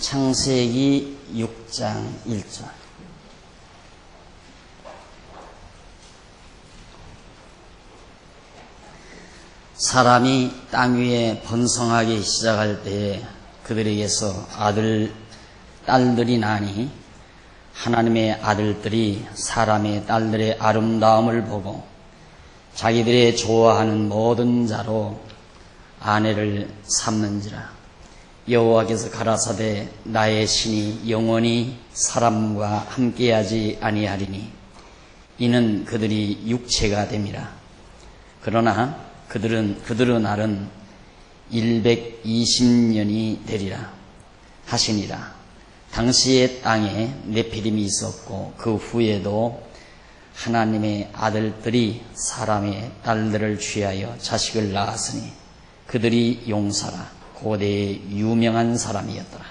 창세기 6장 1절. 사람이 땅 위에 번성하기 시작할 때에 그들에게서 아들, 딸들이 나니 하나님의 아들들이 사람의 딸들의 아름다움을 보고 자기들의 좋아하는 모든 자로 아내를 삼는지라. 여호와께서 가라사대 나의 신이 영원히 사람과 함께하지 아니하리니 이는 그들이 육체가 됨이라. 그러나 그들의 날은 120년이 되리라 하시니라. 당시의 땅에 네피림이 있었고 그 후에도 하나님의 아들들이 사람의 딸들을 취하여 자식을 낳았으니 그들이 용사라 고대의 유명한 사람이었더라.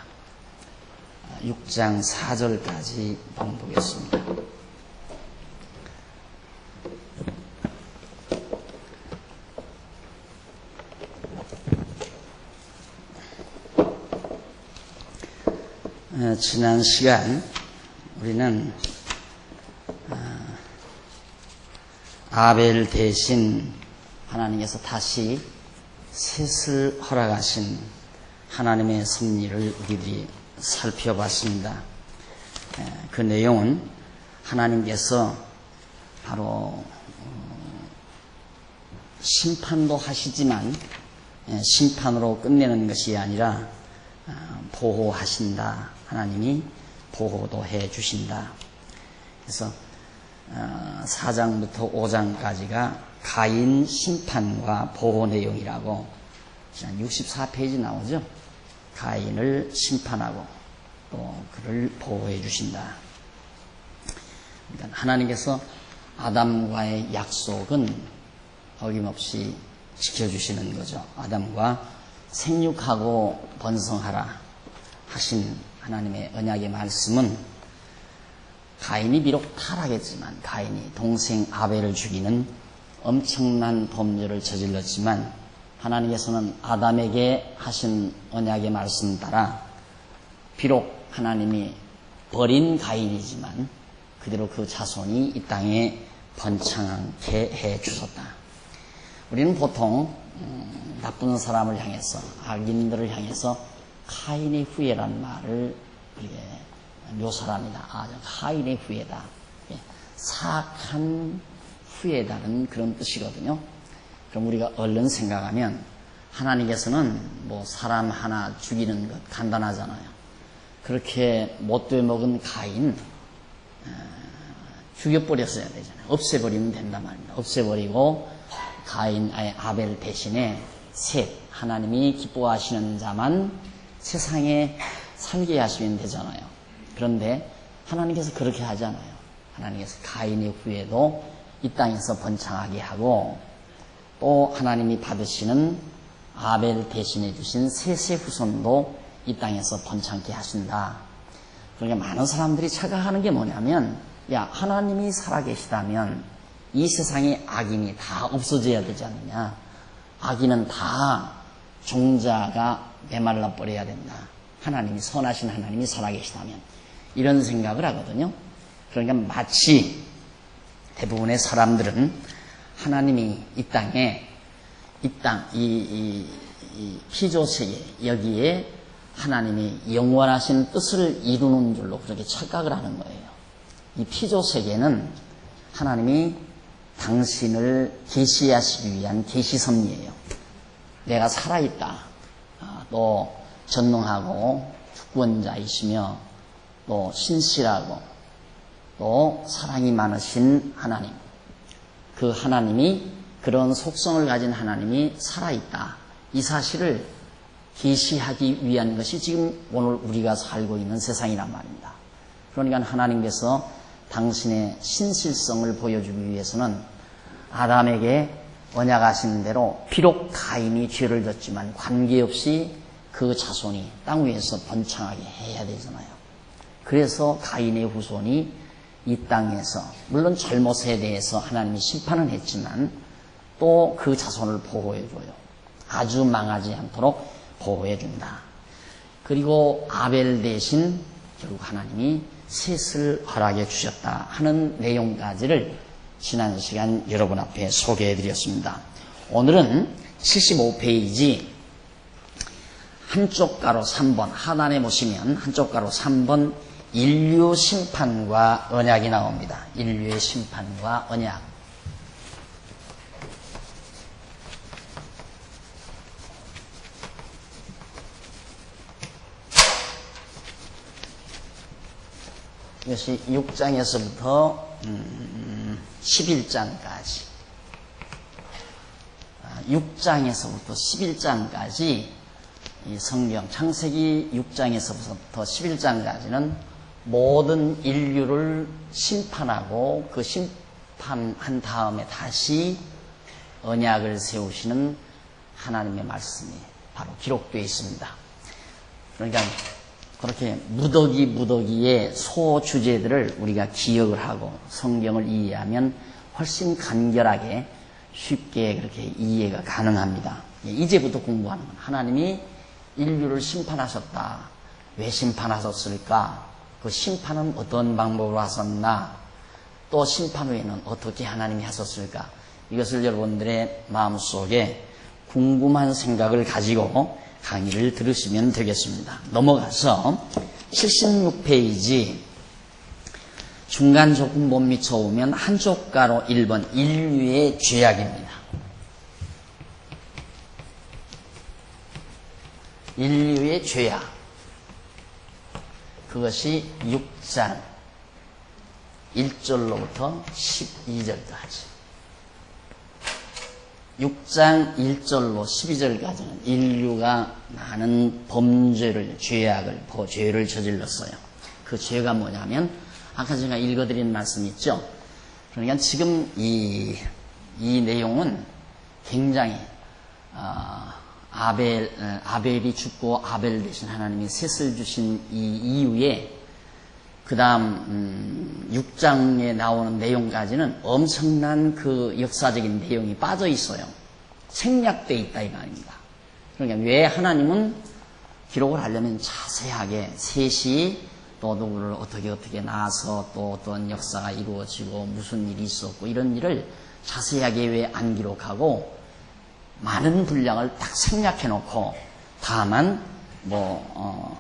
6장 4절까지 보겠습니다. 지난 시간 우리는 아벨 대신 하나님께서 다시 셋을 허락하신 하나님의 섭리를 우리들이 살펴봤습니다. 그 내용은 하나님께서 바로 심판도 하시지만 심판으로 끝내는 것이 아니라 보호하신다. 하나님이 보호도 해 주신다. 그래서 4장부터 5장까지가 가인 심판과 보호 내용이라고 64페이지 나오죠. 가인을 심판하고 또 그를 보호해 주신다. 그러니까 하나님께서 아담과의 약속은 어김없이 지켜주시는 거죠. 아담과 생육하고 번성하라 하신 하나님의 언약의 말씀은 가인이 비록 타락했지만 가인이 동생 아벨을 죽이는 엄청난 범죄를 저질렀지만 하나님께서는 아담에게 하신 언약의 말씀 따라 비록 하나님이 버린 가인이지만 그대로 그 자손이 이 땅에 번창하게 해 주셨다. 우리는 보통 나쁜 사람을 향해서 악인들을 향해서 카인의 후예라는 말을 이렇게 묘사합니다. 카인의 후예다. 사악한 후예다는 그런 뜻이거든요. 그럼 우리가 얼른 생각하면 하나님께서는 뭐 사람 하나 죽이는 것 간단하잖아요. 그렇게 못돼 먹은 가인 죽여버렸어야 되잖아요. 없애버리면 된단 말입니다. 없애버리고 가인 아벨 대신에 셋 하나님이 기뻐하시는 자만 세상에 살게 하시면 되잖아요. 그런데 하나님께서 그렇게 하잖아요. 하나님께서 가인의 후예도 이 땅에서 번창하게 하고 또 하나님이 받으시는 아벨 대신해 주신 셋의 후손도 이 땅에서 번창케 하신다. 그러니까 많은 사람들이 착각하는 게 뭐냐면 야 하나님이 살아계시다면 이 세상에 악인이 다 없어져야 되지 않느냐. 악인은 다 종자가 메말라 버려야 된다. 하나님이 선하신 하나님이 살아계시다면 이런 생각을 하거든요. 그러니까 마치 대부분의 사람들은 하나님이 이 땅에 이 피조세계 여기에 하나님이 영원하신 뜻을 이루는 줄로 그렇게 착각을 하는 거예요. 이 피조세계는 하나님이 당신을 계시하시기 위한 계시섭리예요. 내가 살아있다. 또 전능하고 주권자이시며 또 신실하고 또 사랑이 많으신 하나님. 그 하나님이 그런 속성을 가진 하나님이 살아있다. 이 사실을 계시하기 위한 것이 지금 오늘 우리가 살고 있는 세상이란 말입니다. 그러니까 하나님께서 당신의 신실성을 보여주기 위해서는 아담에게 언약하신 대로 비록 가인이 죄를 졌지만 관계없이 그 자손이 땅 위에서 번창하게 해야 되잖아요. 그래서 가인의 후손이 이 땅에서 물론 잘못에 대해서 하나님이 심판은 했지만 또 그 자손을 보호해줘요. 아주 망하지 않도록 보호해준다. 그리고 아벨 대신 결국 하나님이 셋을 허락해 주셨다 하는 내용까지를 지난 시간 여러분 앞에 소개해 드렸습니다. 오늘은 75페이지 한쪽 가로 3번 하단에 보시면 한쪽 가로 3번 인류 심판과 언약이 나옵니다. 인류의 심판과 언약. 이것이 6장에서부터 11장까지 6장에서부터 11장까지 이 성경 창세기 6장에서부터 11장까지는 모든 인류를 심판하고 그 심판한 다음에 다시 언약을 세우시는 하나님의 말씀이 바로 기록되어 있습니다. 그러니까 그렇게 무더기의 소주제들을 우리가 기억을 하고 성경을 이해하면 훨씬 간결하게 쉽게 그렇게 이해가 가능합니다. 이제부터 공부하는 건 하나님이 인류를 심판하셨다. 왜 심판하셨을까? 그 심판은 어떤 방법으로 하셨나? 또 심판 후에는 어떻게 하나님이 하셨을까? 이것을 여러분들의 마음속에 궁금한 생각을 가지고 강의를 들으시면 되겠습니다. 넘어가서 76페이지 중간 조금 못 미쳐오면 한쪽 가로 1번 인류의 죄악입니다. 인류의 죄악. 그것이 6장 1절로부터 12절까지. 6장 1절로 12절까지는 인류가 많은 범죄를, 죄를 저질렀어요. 그 죄가 뭐냐면, 아까 제가 읽어드린 말씀 있죠? 그러니까 지금 이 내용은 굉장히, 아벨이 죽고 아벨 대신 하나님이 셋을 주신 이 이후에, 그 다음 6장에 나오는 내용까지는 엄청난 그 역사적인 내용이 빠져 있어요. 생략되어 있다 이 말입니다. 그러니까 왜 하나님은 기록을 하려면 자세하게 셋이 또 누구를 어떻게 낳아서 또 어떤 역사가 이루어지고 무슨 일이 있었고 이런 일을 자세하게 왜 안 기록하고 많은 분량을 딱 생략해 놓고 다만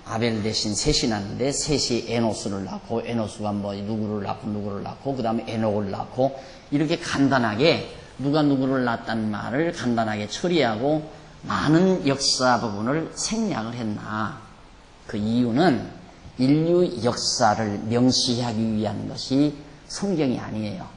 아벨 대신 셋이 낳는데 셋이 에노스를 낳고 에노스가 누구를 낳고 그 다음에 에녹을 낳고 이렇게 간단하게 누가 누구를 낳았다는 말을 간단하게 처리하고 많은 역사 부분을 생략을 했나. 그 이유는 인류 역사를 명시하기 위한 것이 성경이 아니에요.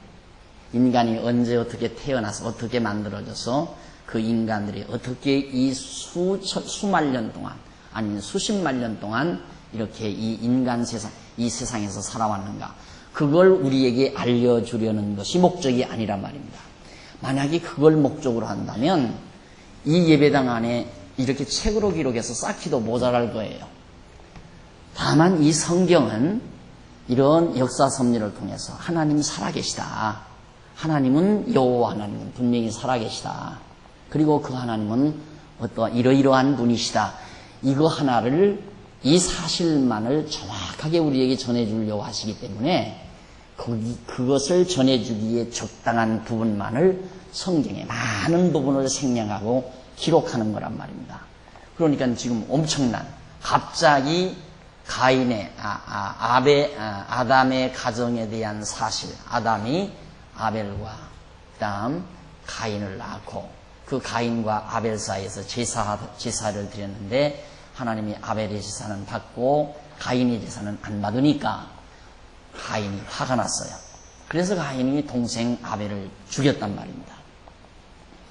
인간이 언제 어떻게 태어나서 어떻게 만들어져서 그 인간들이 어떻게 이 수만 년 동안 아니면 수십만 년 동안 이렇게 이 인간 세상, 이 세상에서 살아왔는가. 그걸 우리에게 알려주려는 것이 목적이 아니란 말입니다. 만약에 그걸 목적으로 한다면 이 예배당 안에 이렇게 책으로 기록해서 쌓기도 모자랄 거예요. 다만 이 성경은 이런 역사 섭리를 통해서 하나님 살아계시다. 하나님은 여호와 하나님은 분명히 살아계시다. 그리고 그 하나님은 어떠한 이러이러한 분이시다. 이거 하나를 이 사실만을 정확하게 우리에게 전해주려고 하시기 때문에 그것을 전해주기에 적당한 부분만을 성경의 많은 부분을 생략하고 기록하는 거란 말입니다. 그러니까 지금 엄청난 갑자기 가인의 아담의 가정에 대한 사실, 아담이 아벨과 그다음 가인을 낳고 그 가인과 아벨 사이에서 제사를 드렸는데 하나님이 아벨의 제사는 받고 가인의 제사는 안 받으니까 가인이 화가 났어요. 그래서 가인이 동생 아벨을 죽였단 말입니다.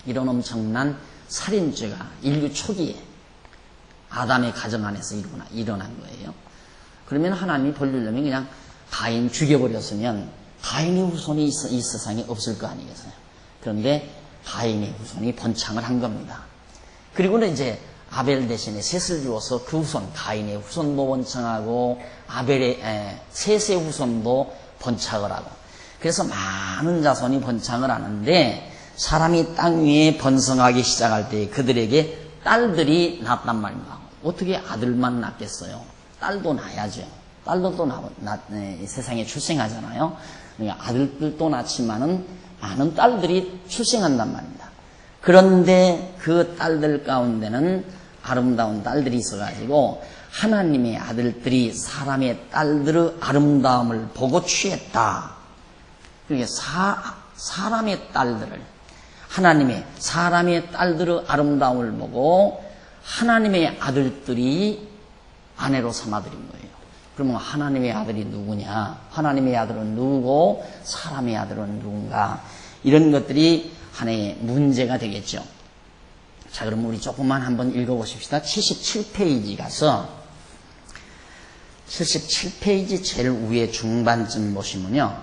이런 엄청난 살인죄가 인류 초기에 아담의 가정 안에서 일어난 거예요. 그러면 하나님이 벌리려면 그냥 가인 죽여버렸으면 가인의 후손이 이 세상에 없을 거 아니겠어요. 그런데 가인의 후손이 번창을 한 겁니다. 그리고는 이제 아벨 대신에 셋을 주어서 그 후손, 가인의 후손도 번창하고 아벨의 셋의 후손도 번창을 하고, 그래서 많은 자손이 번창을 하는데 사람이 땅 위에 번성하기 시작할 때 그들에게 딸들이 낳았단 말입니다. 어떻게 아들만 낳겠어요? 딸도 낳아야죠. 딸들도 세상에 출생하잖아요. 그러니까 아들들도 낳지만은 많은 딸들이 출생한단 말입니다. 그런데 그 딸들 가운데는 아름다운 딸들이 있어가지고 하나님의 아들들이 사람의 딸들의 아름다움을 보고 취했다. 그러니까 사람의 딸들을 사람의 딸들의 아름다움을 보고 하나님의 아들들이 아내로 삼아들인 거예요. 그러면 하나님의 아들이 누구냐? 하나님의 아들은 누구고 사람의 아들은 누군가? 이런 것들이 하나의 문제가 되겠죠. 자, 그럼 우리 조금만 한번 읽어보십시다. 77페이지 가서 77페이지 제일 위에 중반쯤 보시면요.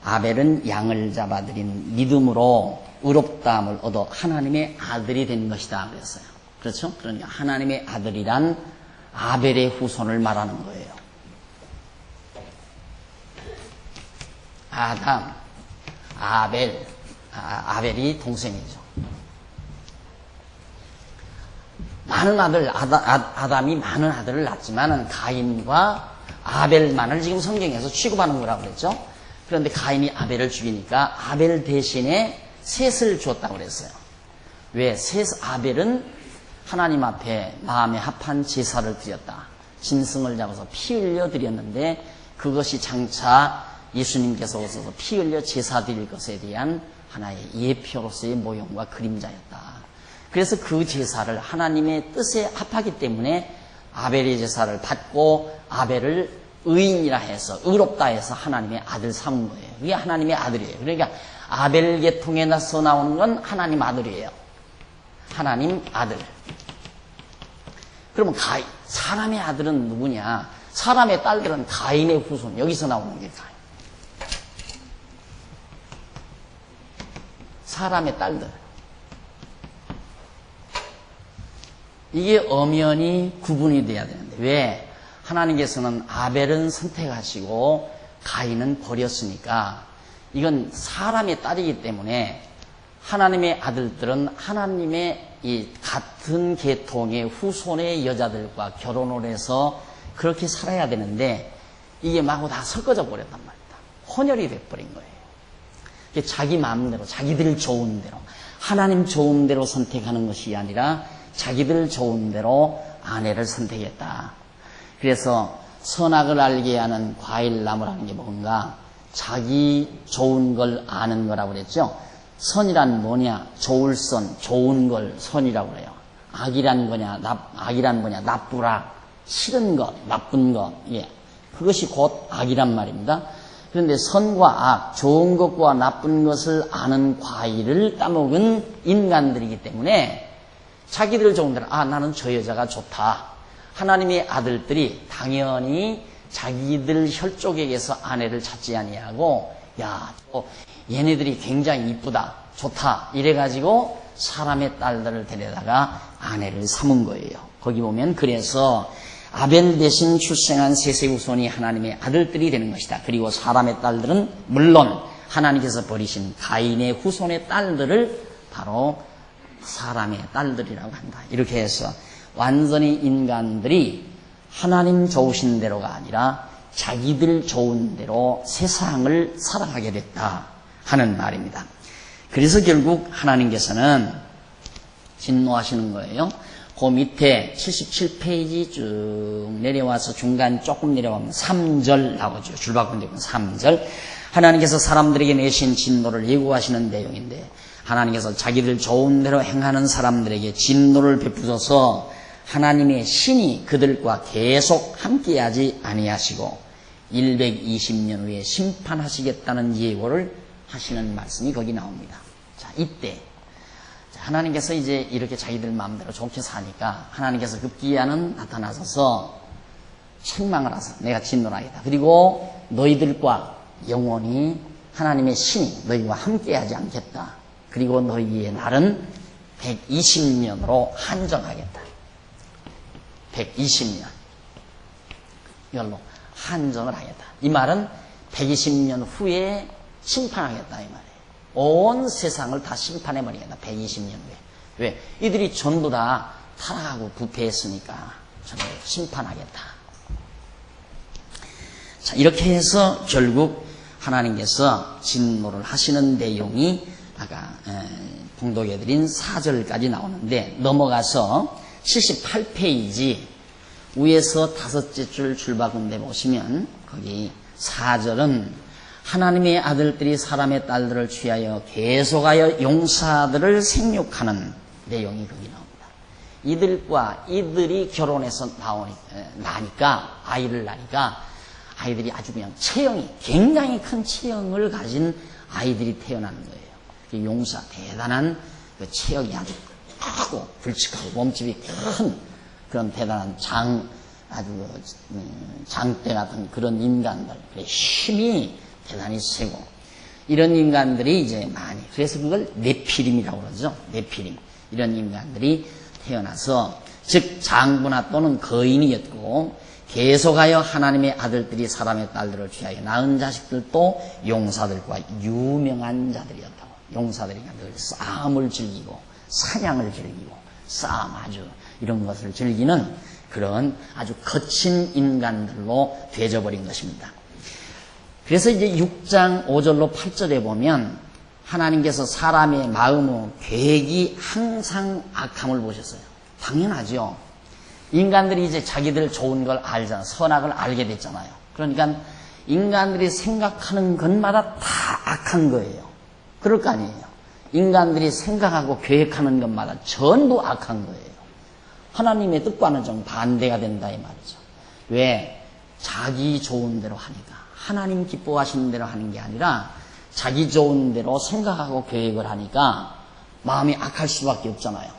아벨은 양을 잡아들인 믿음으로 의롭다함을 얻어 하나님의 아들이 된 것이다 그랬어요. 그렇죠? 그러니까 하나님의 아들이란 아벨의 후손을 말하는 거예요. 아담, 아벨이 동생이죠. 많은 아담이 많은 아들을 낳았지만 가인과 아벨만을 지금 성경에서 취급하는 거라고 그랬죠. 그런데 가인이 아벨을 죽이니까 아벨 대신에 셋을 주었다고 그랬어요. 왜? 아벨은 하나님 앞에 마음에 합한 제사를 드렸다. 짐승을 잡아서 피 흘려 드렸는데 그것이 장차 예수님께서 오셔서 피 흘려 제사 드릴 것에 대한 하나의 예표로서의 모형과 그림자였다. 그래서 그 제사를 하나님의 뜻에 합하기 때문에 아벨의 제사를 받고 아벨을 의인이라 해서 의롭다 해서 하나님의 아들 삼은 거예요. 이게 하나님의 아들이에요. 그러니까 아벨 계통에서 나오는 건 하나님 아들이에요. 하나님 아들. 그러면 사람의 아들은 누구냐? 사람의 딸들은 가인의 후손. 여기서 나오는 게 가인. 사람의 딸들. 이게 엄연히 구분이 돼야 되는데 왜? 하나님께서는 아벨은 선택하시고 가인은 버렸으니까 이건 사람의 딸이기 때문에 하나님의 아들들은 하나님의 이 같은 계통의 후손의 여자들과 결혼을 해서 그렇게 살아야 되는데 이게 마구 다 섞어져 버렸단 말입니다. 혼혈이 돼버린 거예요. 자기 마음대로 자기들 좋은 대로 하나님 좋은 대로 선택하는 것이 아니라 자기들 좋은 대로 아내를 선택했다. 그래서 선악을 알게 하는 과일나무라는 게 뭔가? 자기 좋은 걸 아는 거라고 그랬죠. 선이란 뭐냐? 좋을 선, 좋은 걸 선이라고 그래요. 악이란 뭐냐? 나쁘라, 싫은 것, 나쁜 것. 예. 그것이 곧 악이란 말입니다. 그런데 선과 악, 좋은 것과 나쁜 것을 아는 과일을 따먹은 인간들이기 때문에 자기들 좋은 대로 나는 저 여자가 좋다. 하나님의 아들들이 당연히 자기들 혈족에게서 아내를 찾지 아니하고 얘네들이 굉장히 이쁘다, 좋다 이래가지고 사람의 딸들을 데려다가 아내를 삼은 거예요. 거기 보면 그래서 아벨 대신 출생한 셋의 후손이 하나님의 아들들이 되는 것이다. 그리고 사람의 딸들은 물론 하나님께서 버리신 가인의 후손의 딸들을 바로 사람의 딸들이라고 한다. 이렇게 해서 완전히 인간들이 하나님 좋으신 대로가 아니라 자기들 좋은 대로 세상을 살아가게 됐다 하는 말입니다. 그래서 결국 하나님께서는 진노하시는 거예요. 그 밑에 77페이지 쭉 내려와서 중간 조금 내려가면 3절 나오죠. 줄 바꾼 3절. 하나님께서 사람들에게 내신 진노를 예고하시는 내용인데 하나님께서 자기들 좋은 대로 행하는 사람들에게 진노를 베푸셔서 하나님의 신이 그들과 계속 함께하지 아니하시고 120년 후에 심판하시겠다는 예고를 하시는 말씀이 거기 나옵니다. 자, 이때 하나님께서 이제 이렇게 자기들 마음대로 좋게 사니까 하나님께서 급기야는 나타나셔서 책망을 하셔. 내가 진노하겠다. 그리고 너희들과 영원히 하나님의 신이 너희와 함께하지 않겠다. 그리고 너희의 날은 120년으로 한정하겠다. 120년. 이걸로 한정을 하겠다. 이 말은 120년 후에 심판하겠다 이 말이에요. 온 세상을 다 심판해버리겠다. 120년 후에. 왜? 이들이 전부 다 타락하고 부패했으니까 전부 심판하겠다. 자, 이렇게 해서 결국 하나님께서 진노를 하시는 내용이 아까 봉독해드린 4절까지 나오는데, 넘어가서 78페이지 위에서 5째 줄 줄바꾼데 보시면 거기 4절은 하나님의 아들들이 사람의 딸들을 취하여 계속하여 용사들을 생육하는 내용이 거기 나옵니다. 이들이 결혼해서 나니까 아이를 낳으니까 아이들이 아주 그냥 굉장히 큰 체형을 가진 아이들이 태어나는 거예요. 용사, 대단한 그 체형이 아주 크고 굵직하고 몸집이 큰 그런 대단한 아주 장대 같은 그런 인간들, 힘이 대단히 세고 이런 인간들이 이제 많이, 그래서 그걸 네피림이라고 그러죠. 네피림. 이런 인간들이 태어나서 즉 장부나 또는 거인이었고, 계속하여 하나님의 아들들이 사람의 딸들을 취하여 낳은 자식들도 용사들과 유명한 자들이었다고. 용사들이니까 늘 싸움을 즐기고 사냥을 즐기고 싸움 아주 이런 것을 즐기는 그런 아주 거친 인간들로 되어버린 것입니다. 그래서 이제 6장 5절로 8절에 보면 하나님께서 사람의 마음의 계획이 항상 악함을 보셨어요. 당연하죠. 인간들이 이제 자기들 좋은 걸 알잖아요. 선악을 알게 됐잖아요. 그러니까 인간들이 생각하는 것마다 다 악한 거예요. 그럴 거 아니에요. 인간들이 생각하고 계획하는 것마다 전부 악한 거예요. 하나님의 뜻과는 좀 반대가 된다 이 말이죠. 왜? 자기 좋은 대로 하니까. 하나님 기뻐하시는 대로 하는 게 아니라 자기 좋은 대로 생각하고 계획을 하니까 마음이 악할 수밖에 없잖아요.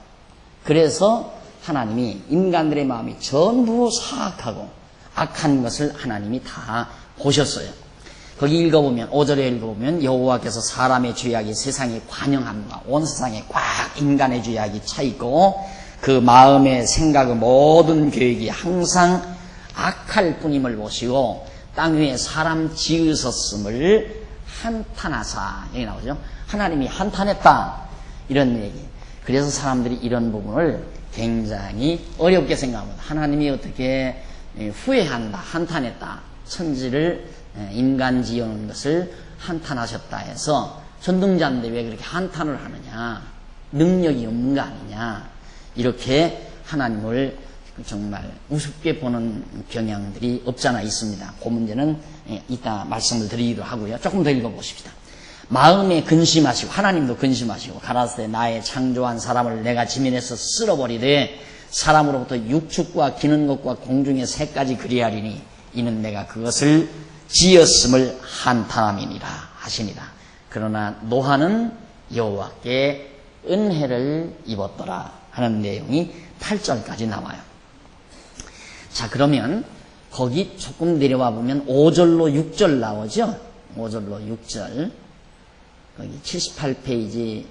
그래서 하나님이 인간들의 마음이 전부 사악하고 악한 것을 하나님이 다 보셨어요. 거기 읽어보면 5절에 읽어보면 여호와께서 사람의 죄악이 세상에 관영함과 온 세상에 꽉 인간의 죄악이 차있고 그 마음의 생각의 모든 계획이 항상 악할 뿐임을 보시고 땅 위에 사람 지으셨음을 한탄하사, 여기 나오죠. 하나님이 한탄했다 이런 얘기. 그래서 사람들이 이런 부분을 굉장히 어렵게 생각합니다. 하나님이 어떻게 후회한다, 한탄했다, 천지를 인간 지어놓은 것을 한탄하셨다 해서 전등자인데 왜 그렇게 한탄을 하느냐, 능력이 없는 거 아니냐, 이렇게 하나님을 정말 우습게 보는 경향들이 없잖아 있습니다. 그 문제는 이따 말씀을 드리기도 하고요. 조금 더 읽어보십시다. 마음에 근심하시고, 하나님도 근심하시고, 가라사대 나의 창조한 사람을 내가 지면에서 쓸어버리되 사람으로부터 육축과 기는 것과 공중의 새까지 그리하리니 이는 내가 그것을 지었음을 한탄함이니라 하시니라. 그러나 노아는 여호와께 은혜를 입었더라 하는 내용이 8절까지 나와요. 자, 그러면 거기 조금 내려와 보면 5절로 6절 나오죠. 5절로 6절. 거기 78페이지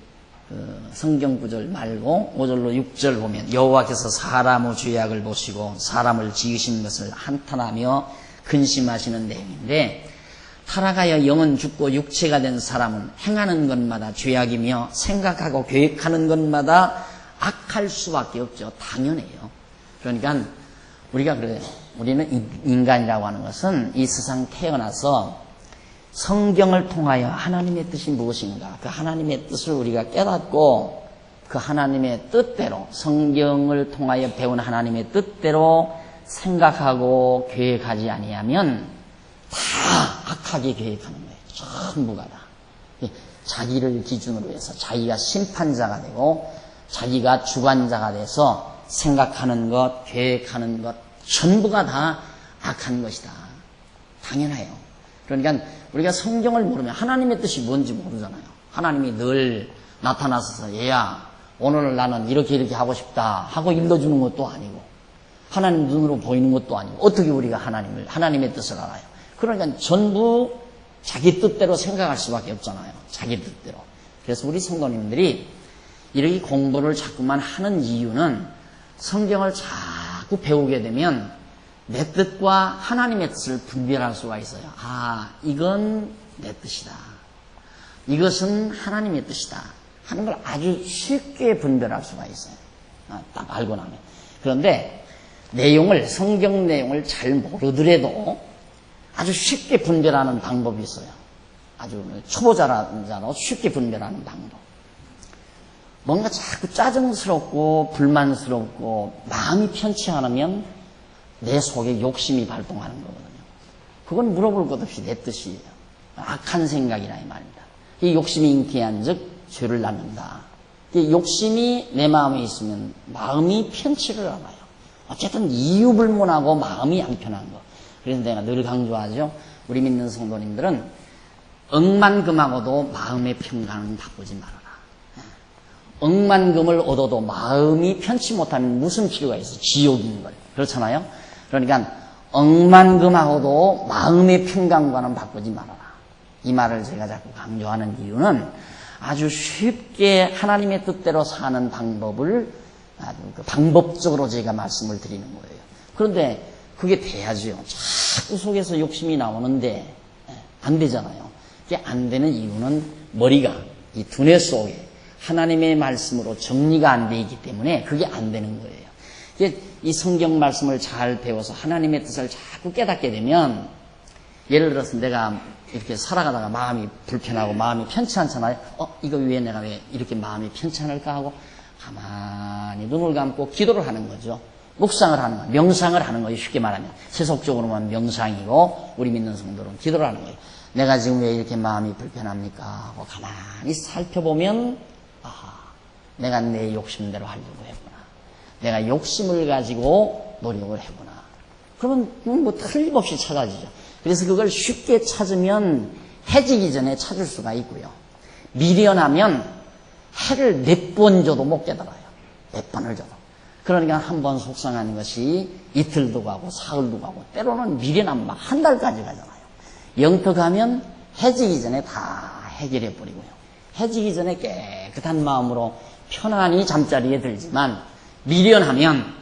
성경 구절 말고 5절로 6절 보면 여호와께서 사람의 죄악을 보시고 사람을 지으신 것을 한탄하며 근심하시는 내용인데, 타락하여 영은 죽고 육체가 된 사람은 행하는 것마다 죄악이며 생각하고 계획하는 것마다 악할 수밖에 없죠. 당연해요. 그러니까 우리가 그래요. 우리는 인간이라고 하는 것은 이 세상 태어나서 성경을 통하여 하나님의 뜻이 무엇인가, 그 하나님의 뜻을 우리가 깨닫고 그 하나님의 뜻대로, 성경을 통하여 배운 하나님의 뜻대로 생각하고 계획하지 아니하면 다 악하게 계획하는 거예요. 전부가 다. 자기를 기준으로 해서 자기가 심판자가 되고 자기가 주관자가 돼서 생각하는 것, 계획하는 것 전부가 다 악한 것이다. 당연해요. 그러니까 우리가 성경을 모르면 하나님의 뜻이 뭔지 모르잖아요. 하나님이 늘 나타나서 얘야 오늘 나는 이렇게 하고 싶다 하고 읽어주는 것도 아니고 하나님 눈으로 보이는 것도 아니고 어떻게 우리가 하나님의 뜻을 알아요. 그러니까 전부 자기 뜻대로 생각할 수밖에 없잖아요. 자기 뜻대로. 그래서 우리 성도님들이 이렇게 공부를 자꾸만 하는 이유는 성경을 자꾸 배우게 되면 내 뜻과 하나님의 뜻을 분별할 수가 있어요. 아, 이건 내 뜻이다. 이것은 하나님의 뜻이다. 하는 걸 아주 쉽게 분별할 수가 있어요. 딱 알고 나면. 그런데 성경 내용을 잘 모르더라도 아주 쉽게 분별하는 방법이 있어요. 아주 초보자라도 쉽게 분별하는 방법. 뭔가 자꾸 짜증스럽고 불만스럽고 마음이 편치 않으면 내 속에 욕심이 발동하는 거거든요. 그건 물어볼 것 없이 내 뜻이에요. 악한 생각이라 이 말입니다. 이 욕심이 잉태한 즉 죄를 낳는다. 이 욕심이 내 마음에 있으면 마음이 편치를 않아요. 어쨌든 이유불문하고 마음이 안 편한 거. 그래서 내가 늘 강조하죠. 우리 믿는 성도님들은 억만금하고도 마음의 평강은 바꾸지 말아라. 억만금을 얻어도 마음이 편치 못하면 무슨 필요가 있어? 지옥인 거예요. 그렇잖아요? 그러니까 억만금하고도 마음의 평강과는 바꾸지 말아라. 이 말을 제가 자꾸 강조하는 이유는 아주 쉽게 하나님의 뜻대로 사는 방법을 아주 방법적으로 제가 말씀을 드리는 거예요. 그런데 그게 돼야죠. 자꾸 속에서 욕심이 나오는데 안 되잖아요. 이게 안 되는 이유는 머리가 이 두뇌 속에 하나님의 말씀으로 정리가 안 돼 있기 때문에 그게 안 되는 거예요. 이게 이 성경 말씀을 잘 배워서 하나님의 뜻을 자꾸 깨닫게 되면 예를 들어서 내가 이렇게 살아가다가 마음이 불편하고 마음이 편치 않잖아요. 이거 왜 내가 왜 이렇게 마음이 편치 않을까 하고 가만히 눈을 감고 기도를 하는 거죠. 묵상을 하는 거예요. 명상을 하는 거예요. 쉽게 말하면 세속적으로만 명상이고 우리 믿는 성도는 기도를 하는 거예요. 내가 지금 왜 이렇게 마음이 불편합니까 하고 가만히 살펴보면 내가 내 욕심대로 하려고 했구나. 내가 욕심을 가지고 노력을 했구나. 그러면 뭐 틀림없이 찾아지죠. 그래서 그걸 쉽게 찾으면 해지기 전에 찾을 수가 있고요. 미련하면 해를 4번 줘도 못 깨달아요. 4번을 줘도. 그러니까 한 번 속상한 것이 이틀도 가고 사흘도 가고 때로는 미련하면 막 한 달까지 가잖아요. 영특하면 해지기 전에 다 해결해 버리고요. 해지기 전에 깨끗한 마음으로 편안히 잠자리에 들지만 미련하면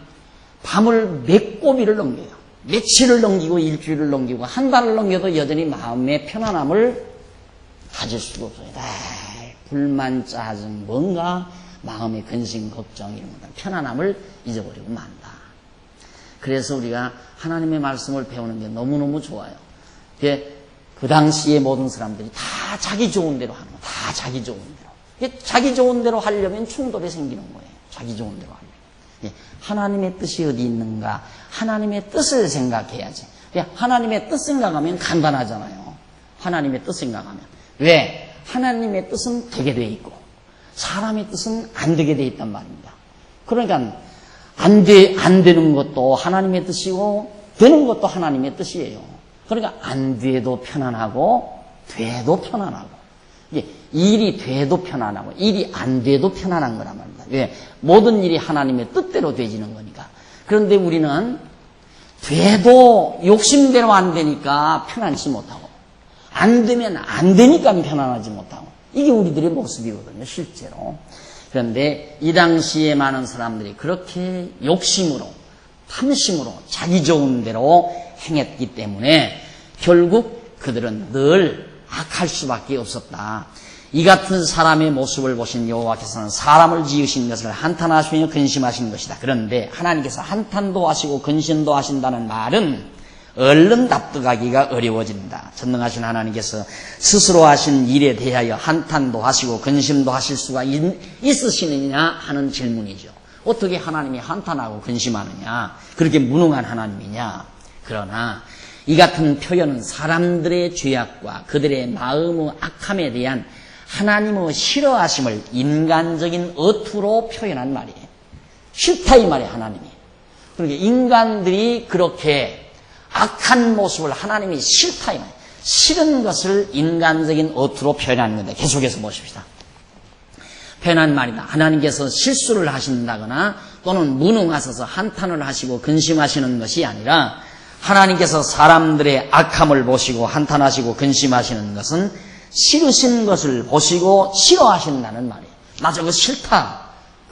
밤을 몇 고비를 넘겨요. 며칠을 넘기고 일주일을 넘기고 한 달을 넘겨도 여전히 마음의 편안함을 가질 수가 없어요. 불만, 짜증, 뭔가 마음의 근심, 걱정 이런 것들 편안함을 잊어버리고 만다. 그래서 우리가 하나님의 말씀을 배우는 게 너무너무 좋아요. 그 당시에 모든 사람들이 다 자기 좋은 대로 하는 거예요. 다 자기 좋은 대로. 자기 좋은 대로 하려면 충돌이 생기는 거예요. 자기 좋은 대로 하려면. 하나님의 뜻이 어디 있는가? 하나님의 뜻을 생각해야지. 하나님의 뜻 생각하면 간단하잖아요. 하나님의 뜻 생각하면. 왜? 하나님의 뜻은 되게 돼 있고 사람의 뜻은 안 되게 돼 있단 말입니다. 그러니까 안 되는 것도 하나님의 뜻이고 되는 것도 하나님의 뜻이에요. 그러니까 안 돼도 편안하고 돼도 편안하고 일이 돼도 편안하고 일이 안 돼도 편안한 거란 말입니다. 왜? 모든 일이 하나님의 뜻대로 되지는 거니까. 그런데 우리는 돼도 욕심대로 안 되니까 편안치 못하고 안 되면 안 되니까 편안하지 못하고 이게 우리들의 모습이거든요. 실제로. 그런데 이 당시에 많은 사람들이 그렇게 욕심으로 탐심으로 자기 좋은 대로 행했기 때문에 결국 그들은 늘 악할 수밖에 없었다. 이 같은 사람의 모습을 보신 여호와께서는 사람을 지으신 것을 한탄하시며 근심하신 것이다. 그런데 하나님께서 한탄도 하시고 근심도 하신다는 말은 얼른 납득하기가 어려워진다. 전능하신 하나님께서 스스로 하신 일에 대하여 한탄도 하시고 근심도 하실 수가 있으시느냐 하는 질문이죠. 어떻게 하나님이 한탄하고 근심하느냐? 그렇게 무능한 하나님이냐? 그러나 이 같은 표현은 사람들의 죄악과 그들의 마음의 악함에 대한 하나님의 싫어하심을 인간적인 어투로 표현한 말이에요. 싫다 이 말이에요. 하나님이. 그러니까 인간들이 그렇게 악한 모습을 하나님이 싫다 이 말이에요. 싫은 것을 인간적인 어투로 표현하는 건데 계속해서 보십시다. 표현한 말이다. 하나님께서 실수를 하신다거나 또는 무능하셔서 한탄을 하시고 근심하시는 것이 아니라 하나님께서 사람들의 악함을 보시고 한탄하시고 근심하시는 것은 싫으신 것을 보시고 싫어하신다는 말이에요. 나 저거 싫다.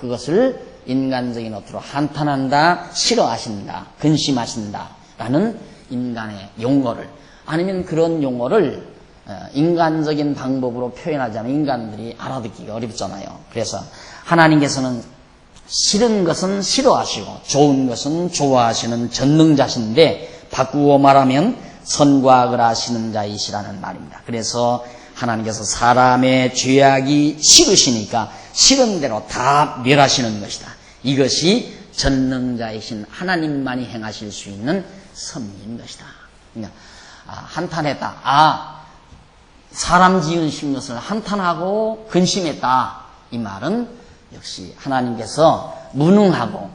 그것을 인간적인 어투로 한탄한다, 싫어하신다, 근심하신다 라는 인간의 용어를 아니면 그런 용어를 인간적인 방법으로 표현하지 않으면 인간들이 알아듣기가 어렵잖아요. 그래서 하나님께서는 싫은 것은 싫어하시고 좋은 것은 좋아하시는 전능자신데 바꾸어 말하면 선과 악을 아시는 자이시라는 말입니다. 그래서 하나님께서 사람의 죄악이 싫으시니까 싫은 대로 다 멸하시는 것이다. 이것이 전능자이신 하나님만이 행하실 수 있는 섭리인 것이다. 그러니까 한탄했다. 사람 지으신 것을 한탄하고 근심했다. 이 말은 역시 하나님께서 무능하고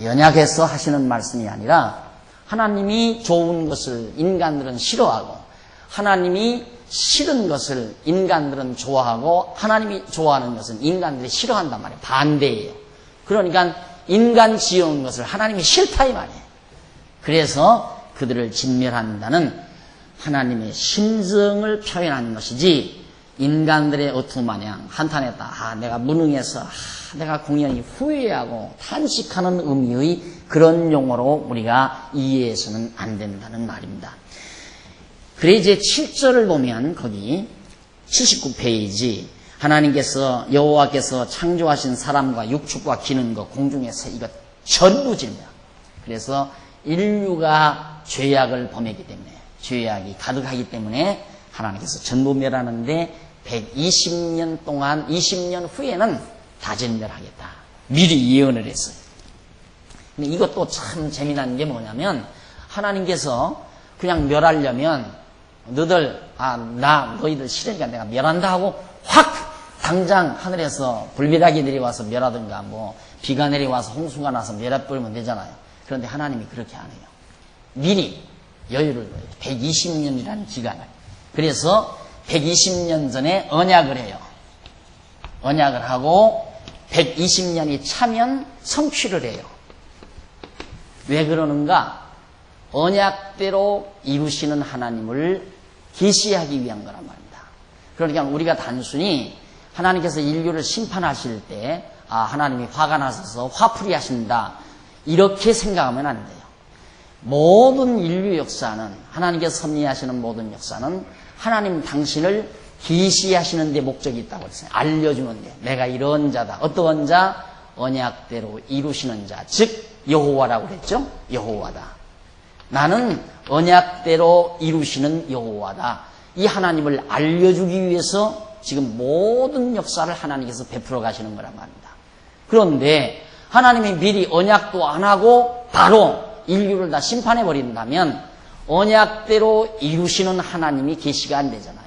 연약해서 하시는 말씀이 아니라 하나님이 좋은 것을 인간들은 싫어하고 하나님이 싫은 것을 인간들은 좋아하고 하나님이 좋아하는 것은 인간들이 싫어한단 말이에요. 반대예요. 그러니까 인간 지은 것을 하나님이 싫다 이 말이에요. 그래서 그들을 진멸한다는 하나님의 심정을 표현하는 것이지 인간들의 어투마냥 한탄했다. 내가 무능해서 내가 공연히 후회하고 탄식하는 의미의 그런 용어로 우리가 이해해서는 안 된다는 말입니다. 그래 이제 7절을 보면 거기 79페이지 하나님께서 여호와께서 창조하신 사람과 육축과 기는 것 공중에서 이것 전부 질명. 그래서 인류가 죄악을 범했기 때문에 죄악이 가득하기 때문에 하나님께서 전부 멸하는데 120년 동안 20년 후에는 다 진멸하겠다. 미리 예언을 했어요. 근데 이것도 참 재미난 게 뭐냐면 하나님께서 그냥 멸하려면 너희들 싫으니까 내가 멸한다 하고 확 당장 하늘에서 불비락이 내려와서 멸하든가 비가 내려와서 홍수가 나서 멸해버리면 되잖아요. 그런데 하나님이 그렇게 안 해요. 미리 여유를 줘요. 120년이라는 기간을. 그래서 120년 전에 언약을 해요. 언약을 하고 120년이 차면 성취를 해요. 왜 그러는가? 언약대로 이루시는 하나님을 계시하기 위한 거란 말입니다. 그러니까 우리가 단순히 하나님께서 인류를 심판하실 때 하나님이 화가 나셔서 화풀이 하신다 이렇게 생각하면 안 돼요. 모든 인류 역사는 하나님께서 섭리하시는 모든 역사는 하나님 당신을 계시하시는 데 목적이 있다고 했어요. 알려주는 데 내가 이런 자다. 어떠한 자? 언약대로 이루시는 자. 즉 여호와라고 그랬죠. 여호와다. 나는 언약대로 이루시는 여호와다. 이 하나님을 알려주기 위해서 지금 모든 역사를 하나님께서 베풀어 가시는 거란 말입니다. 그런데 하나님이 미리 언약도 안 하고 바로 인류를 다 심판해 버린다면 언약대로 이루시는 하나님이 계시가 안 되잖아요.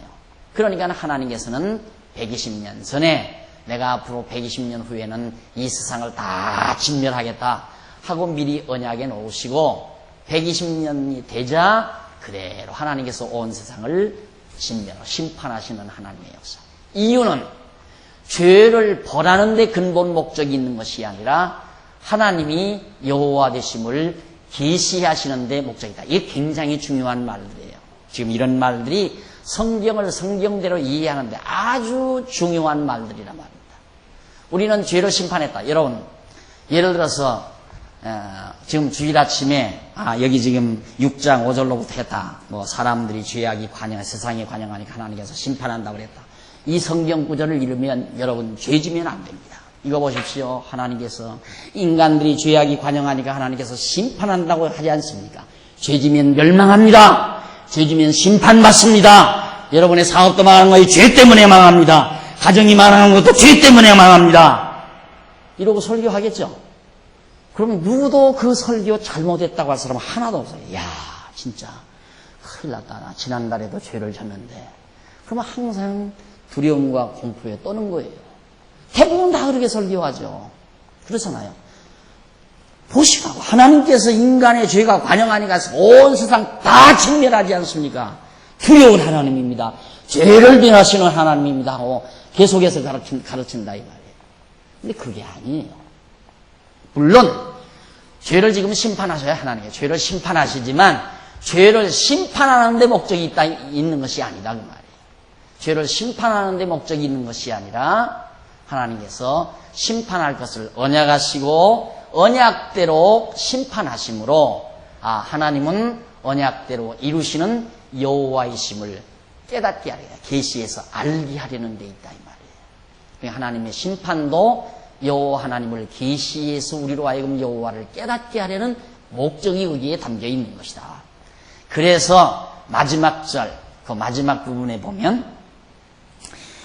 그러니까 하나님께서는 120년 전에 내가 앞으로 120년 후에는 이 세상을 다 진멸하겠다 하고 미리 언약에 놓으시고 120년이 되자 그대로 하나님께서 온 세상을 심판하시는 하나님의 역사. 이유는 죄를 벌하는 데 근본 목적이 있는 것이 아니라 하나님이 여호와 되심을 계시하시는 데 목적이다. 이게 굉장히 중요한 말들이에요. 지금 이런 말들이 성경을 성경대로 이해하는데 아주 중요한 말들이란 말입니다. 우리는 죄를 심판했다. 여러분, 예를 들어서 지금 주일 아침에 여기 지금 6장 5절로부터 했다. 사람들이 죄악이 세상에 관영하니까 하나님께서 심판한다고 그랬다. 이 성경 구절을 읽으면 여러분 죄지면 안 됩니다. 이거 보십시오. 하나님께서 인간들이 죄악이 관영하니까 하나님께서 심판한다고 하지 않습니까? 죄지면 멸망합니다. 죄지면 심판받습니다. 여러분의 사업도 망하는 거에 죄 때문에 망합니다. 가정이 망하는 것도 죄 때문에 망합니다. 이러고 설교하겠죠? 그럼 누구도 그 설교 잘못했다고 할 사람은 하나도 없어요. 야, 진짜 큰일 났다. 나 지난달에도 죄를 졌는데. 그러면 항상 두려움과 공포에 떠는 거예요. 대부분 다 그렇게 설교하죠. 그렇잖아요. 보시라고. 하나님께서 인간의 죄가 관영하니까 온 세상 다 진멸하지 않습니까? 두려운 하나님입니다. 죄를 멸하시는 하나님입니다 하고 계속해서 가르친다 이 말이에요. 근데 그게 아니에요. 물론 죄를 지금 심판하셔야 하나님이에요. 죄를 심판하시지만 죄를 심판하는 데 목적이 있는 것이 아니다 그 말이에요. 죄를 심판하는 데 목적이 있는 것이 아니라 하나님께서 심판할 것을 언약하시고 언약대로 심판하심으로 하나님은 언약대로 이루시는 여호와이심을 깨닫게 하려 계시해서 알게 하려는 데 있다 이 말이에요. 하나님의 심판도 여호와 하나님을 계시해서 우리로 하여금 여호와를 깨닫게 하려는 목적이 거기에 담겨 있는 것이다. 그래서 마지막 절, 그 마지막 부분에 보면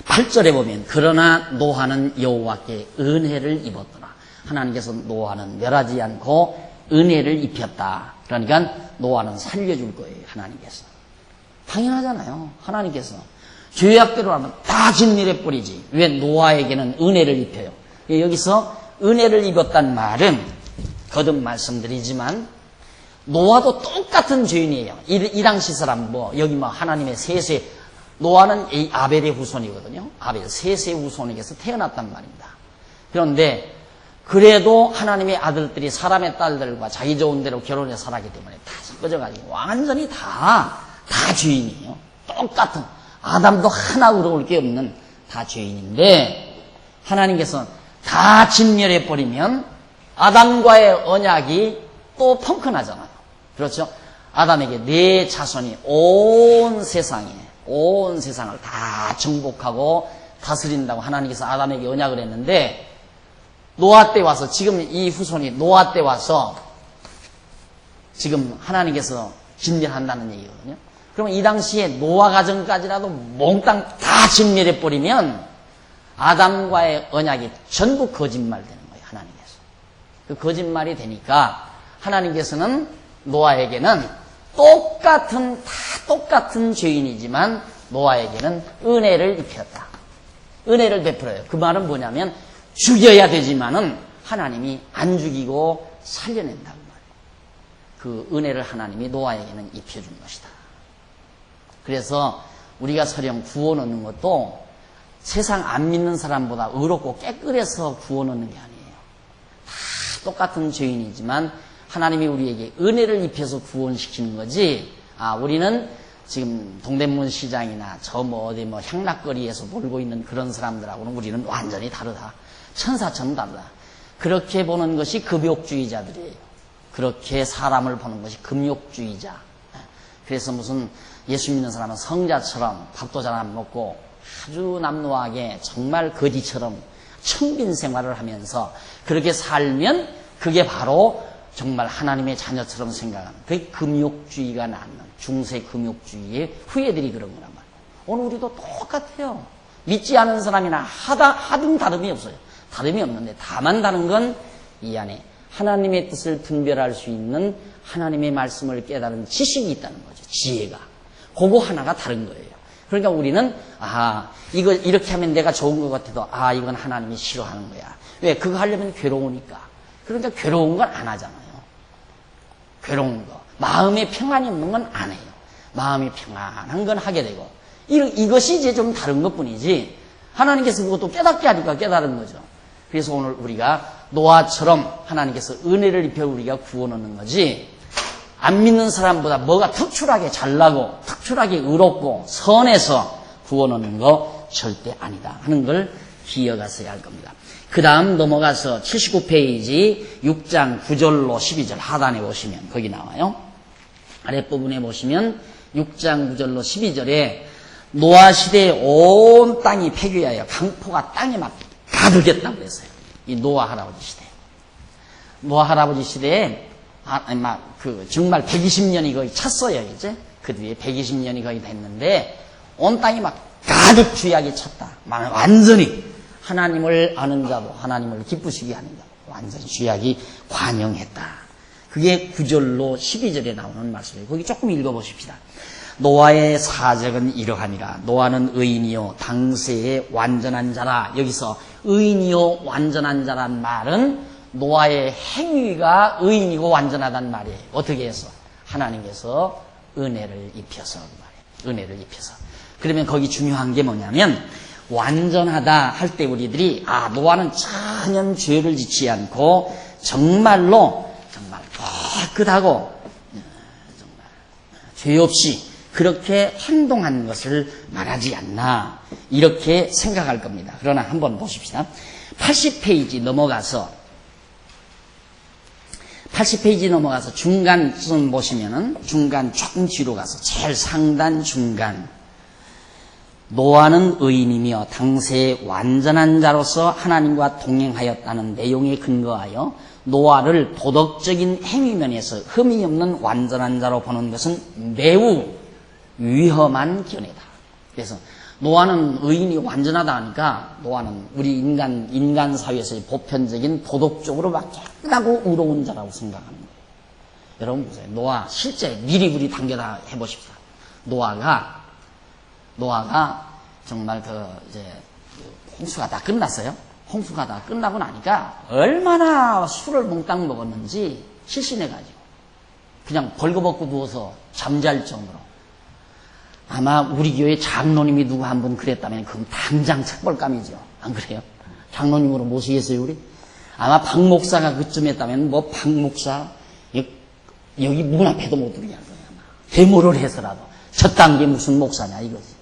8절에 보면 그러나 노아는 여호와께 은혜를 입었더라. 하나님께서 노아는 멸하지 않고 은혜를 입혔다. 그러니까 노아는 살려줄 거예요. 하나님께서. 당연하잖아요. 하나님께서. 죄악대로 하면 다 진멸해버리지. 왜 노아에게는 은혜를 입혀요? 여기서 은혜를 입었단 말은 거듭 말씀드리지만 노아도 똑같은 죄인이에요. 이 당시 사람 여기 하나님의 셋의 노아는 이 아벨의 후손이거든요. 아벨 셋의 후손에게서 태어났단 말입니다. 그런데 그래도 하나님의 아들들이 사람의 딸들과 자기 좋은 대로 결혼해서 살았기 때문에 다 섞어져가지고 완전히 다 죄인이에요. 똑같은 아담도 하나 의로울 게 없는 다 죄인인데 하나님께서 다 진멸해버리면 아담과의 언약이 또 펑크나잖아요. 그렇죠? 아담에게 네 자손이 온 세상을 다 정복하고 다스린다고 하나님께서 아담에게 언약을 했는데 노아 때 와서 지금 이 후손이 노아 때 와서 지금 하나님께서 진멸한다는 얘기거든요. 그러면 이 당시에 노아 가정까지라도 몽땅 다 진멸해버리면 아담과의 언약이 전부 거짓말 되는 거예요. 하나님께서. 그 거짓말이 되니까 하나님께서는 노아에게는 똑같은 죄인이지만 노아에게는 은혜를 입혔다. 은혜를 베풀어요. 그 말은 뭐냐면 죽여야 되지만은 하나님이 안 죽이고 살려낸다고 말이에요. 그 은혜를 하나님이 노아에게는 입혀준 것이다. 그래서 우리가 설령 구원 얻는 것도 세상 안 믿는 사람보다 의롭고 깨끗해서 구원 얻는 게 아니에요. 다 똑같은 죄인이지만 하나님이 우리에게 은혜를 입혀서 구원시키는 거지. 우리는 지금 동대문 시장이나 어디 향락거리에서 놀고 있는 그런 사람들하고는 우리는 완전히 다르다. 천사처럼 다르다. 그렇게 보는 것이 금욕주의자들이에요. 그렇게 사람을 보는 것이 금욕주의자. 그래서 무슨 예수 믿는 사람은 성자처럼 밥도 잘 안 먹고 아주 남노하게 정말 거지처럼 청빈 생활을 하면서 그렇게 살면 그게 바로 정말 하나님의 자녀처럼 생각하는 그게 금욕주의가 낳는 중세 금욕주의의 후예들이 그런 거란 말이에요. 오늘 우리도 똑같아요. 믿지 않은 사람이나 하등 다름이 없어요. 다름이 없는데 다만 다른 건 이 안에 하나님의 뜻을 분별할 수 있는 하나님의 말씀을 깨달은 지식이 있다는 거죠. 지혜가. 그거 하나가 다른 거예요. 그러니까 우리는 이거 이렇게 하면 내가 좋은 것 같아도 이건 하나님이 싫어하는 거야. 왜? 그거 하려면 괴로우니까. 그러니까 괴로운 건 안 하잖아요. 괴로운 거. 마음에 평안이 없는 건 안 해요. 마음이 평안한 건 하게 되고. 이것이 이제 좀 다른 것 뿐이지. 하나님께서 그것도 깨닫게 하니까 깨달은 거죠. 그래서 오늘 우리가 노아처럼 하나님께서 은혜를 입혀 우리가 구원 얻는 거지. 안 믿는 사람보다 뭐가 특출하게 잘나고 특출하게 의롭고 선해서 구원 얻는 거 절대 아니다 하는 걸 기억하셔야 할 겁니다. 그 다음 넘어가서 79페이지 6장 9절로 12절 하단에 보시면 거기 나와요. 아랫부분에 보시면 6장 9절로 12절에 노아 시대에 온 땅이 폐교하여 강포가 땅에 막 가득했다고 그랬어요. 이 노아 할아버지 시대. 노아 할아버지 시대에 정말 120년이 거의 찼어요, 이제. 그 뒤에 120년이 거의 됐는데, 온 땅이 막 가득 죄악이 찼다. 완전히 하나님을 아는 자도 하나님을 기쁘시게 하는 자도 완전히 죄악이 관영했다. 그게 9절로 12절에 나오는 말씀이에요. 거기 조금 읽어보십시다. 노아의 사적은 이러하니라. 노아는 의인이요 당세의 완전한 자라. 여기서 의인이요 완전한 자란 말은 노아의 행위가 의인이고 완전하단 말이에요. 어떻게 해서? 하나님께서 은혜를 입혀서 말이에요. 은혜를 입혀서. 그러면 거기 중요한 게 뭐냐면 완전하다 할 때 우리들이 노아는 전혀 죄를 짓지 않고 정말 깨끗하고 정말 죄 없이 그렇게 행동한 것을 말하지 않나 이렇게 생각할 겁니다. 그러나 한번 보십시다. 80페이지 넘어가서 중간 좀 보시면은 중간 조금 뒤로 가서 제일 상단 중간 노아는 의인이며 당시의 완전한 자로서 하나님과 동행하였다는 내용에 근거하여 노아를 도덕적인 행위면에서 흠이 없는 완전한 자로 보는 것은 매우 위험한 견해다. 그래서 노아는 의인이 완전하다 하니까 노아는 우리 인간 사회에서의 보편적인 도덕적으로 막 깨끗하고 의로운 자라고 생각하는 거예요. 여러분 보세요. 노아 실제 미리 우리 당겨다 해보십시다. 노아가 정말 이제 홍수가 다 끝났어요. 홍수가 다 끝나고 나니까 얼마나 술을 몽땅 먹었는지 실신해가지고 그냥 벌거벗고 누워서 잠잘 정도로. 아마 우리 교회 장로님이 누구 한 분 그랬다면 그럼 당장 책벌감이죠. 안 그래요? 장로님으로 모시겠어요 우리? 아마 박 목사가 그쯤 했다면 뭐 박 목사 여기 문 앞에도 못 들게 할 거예요. 아마. 데모를 해서라도 저딴 게 무슨 목사냐 이거지.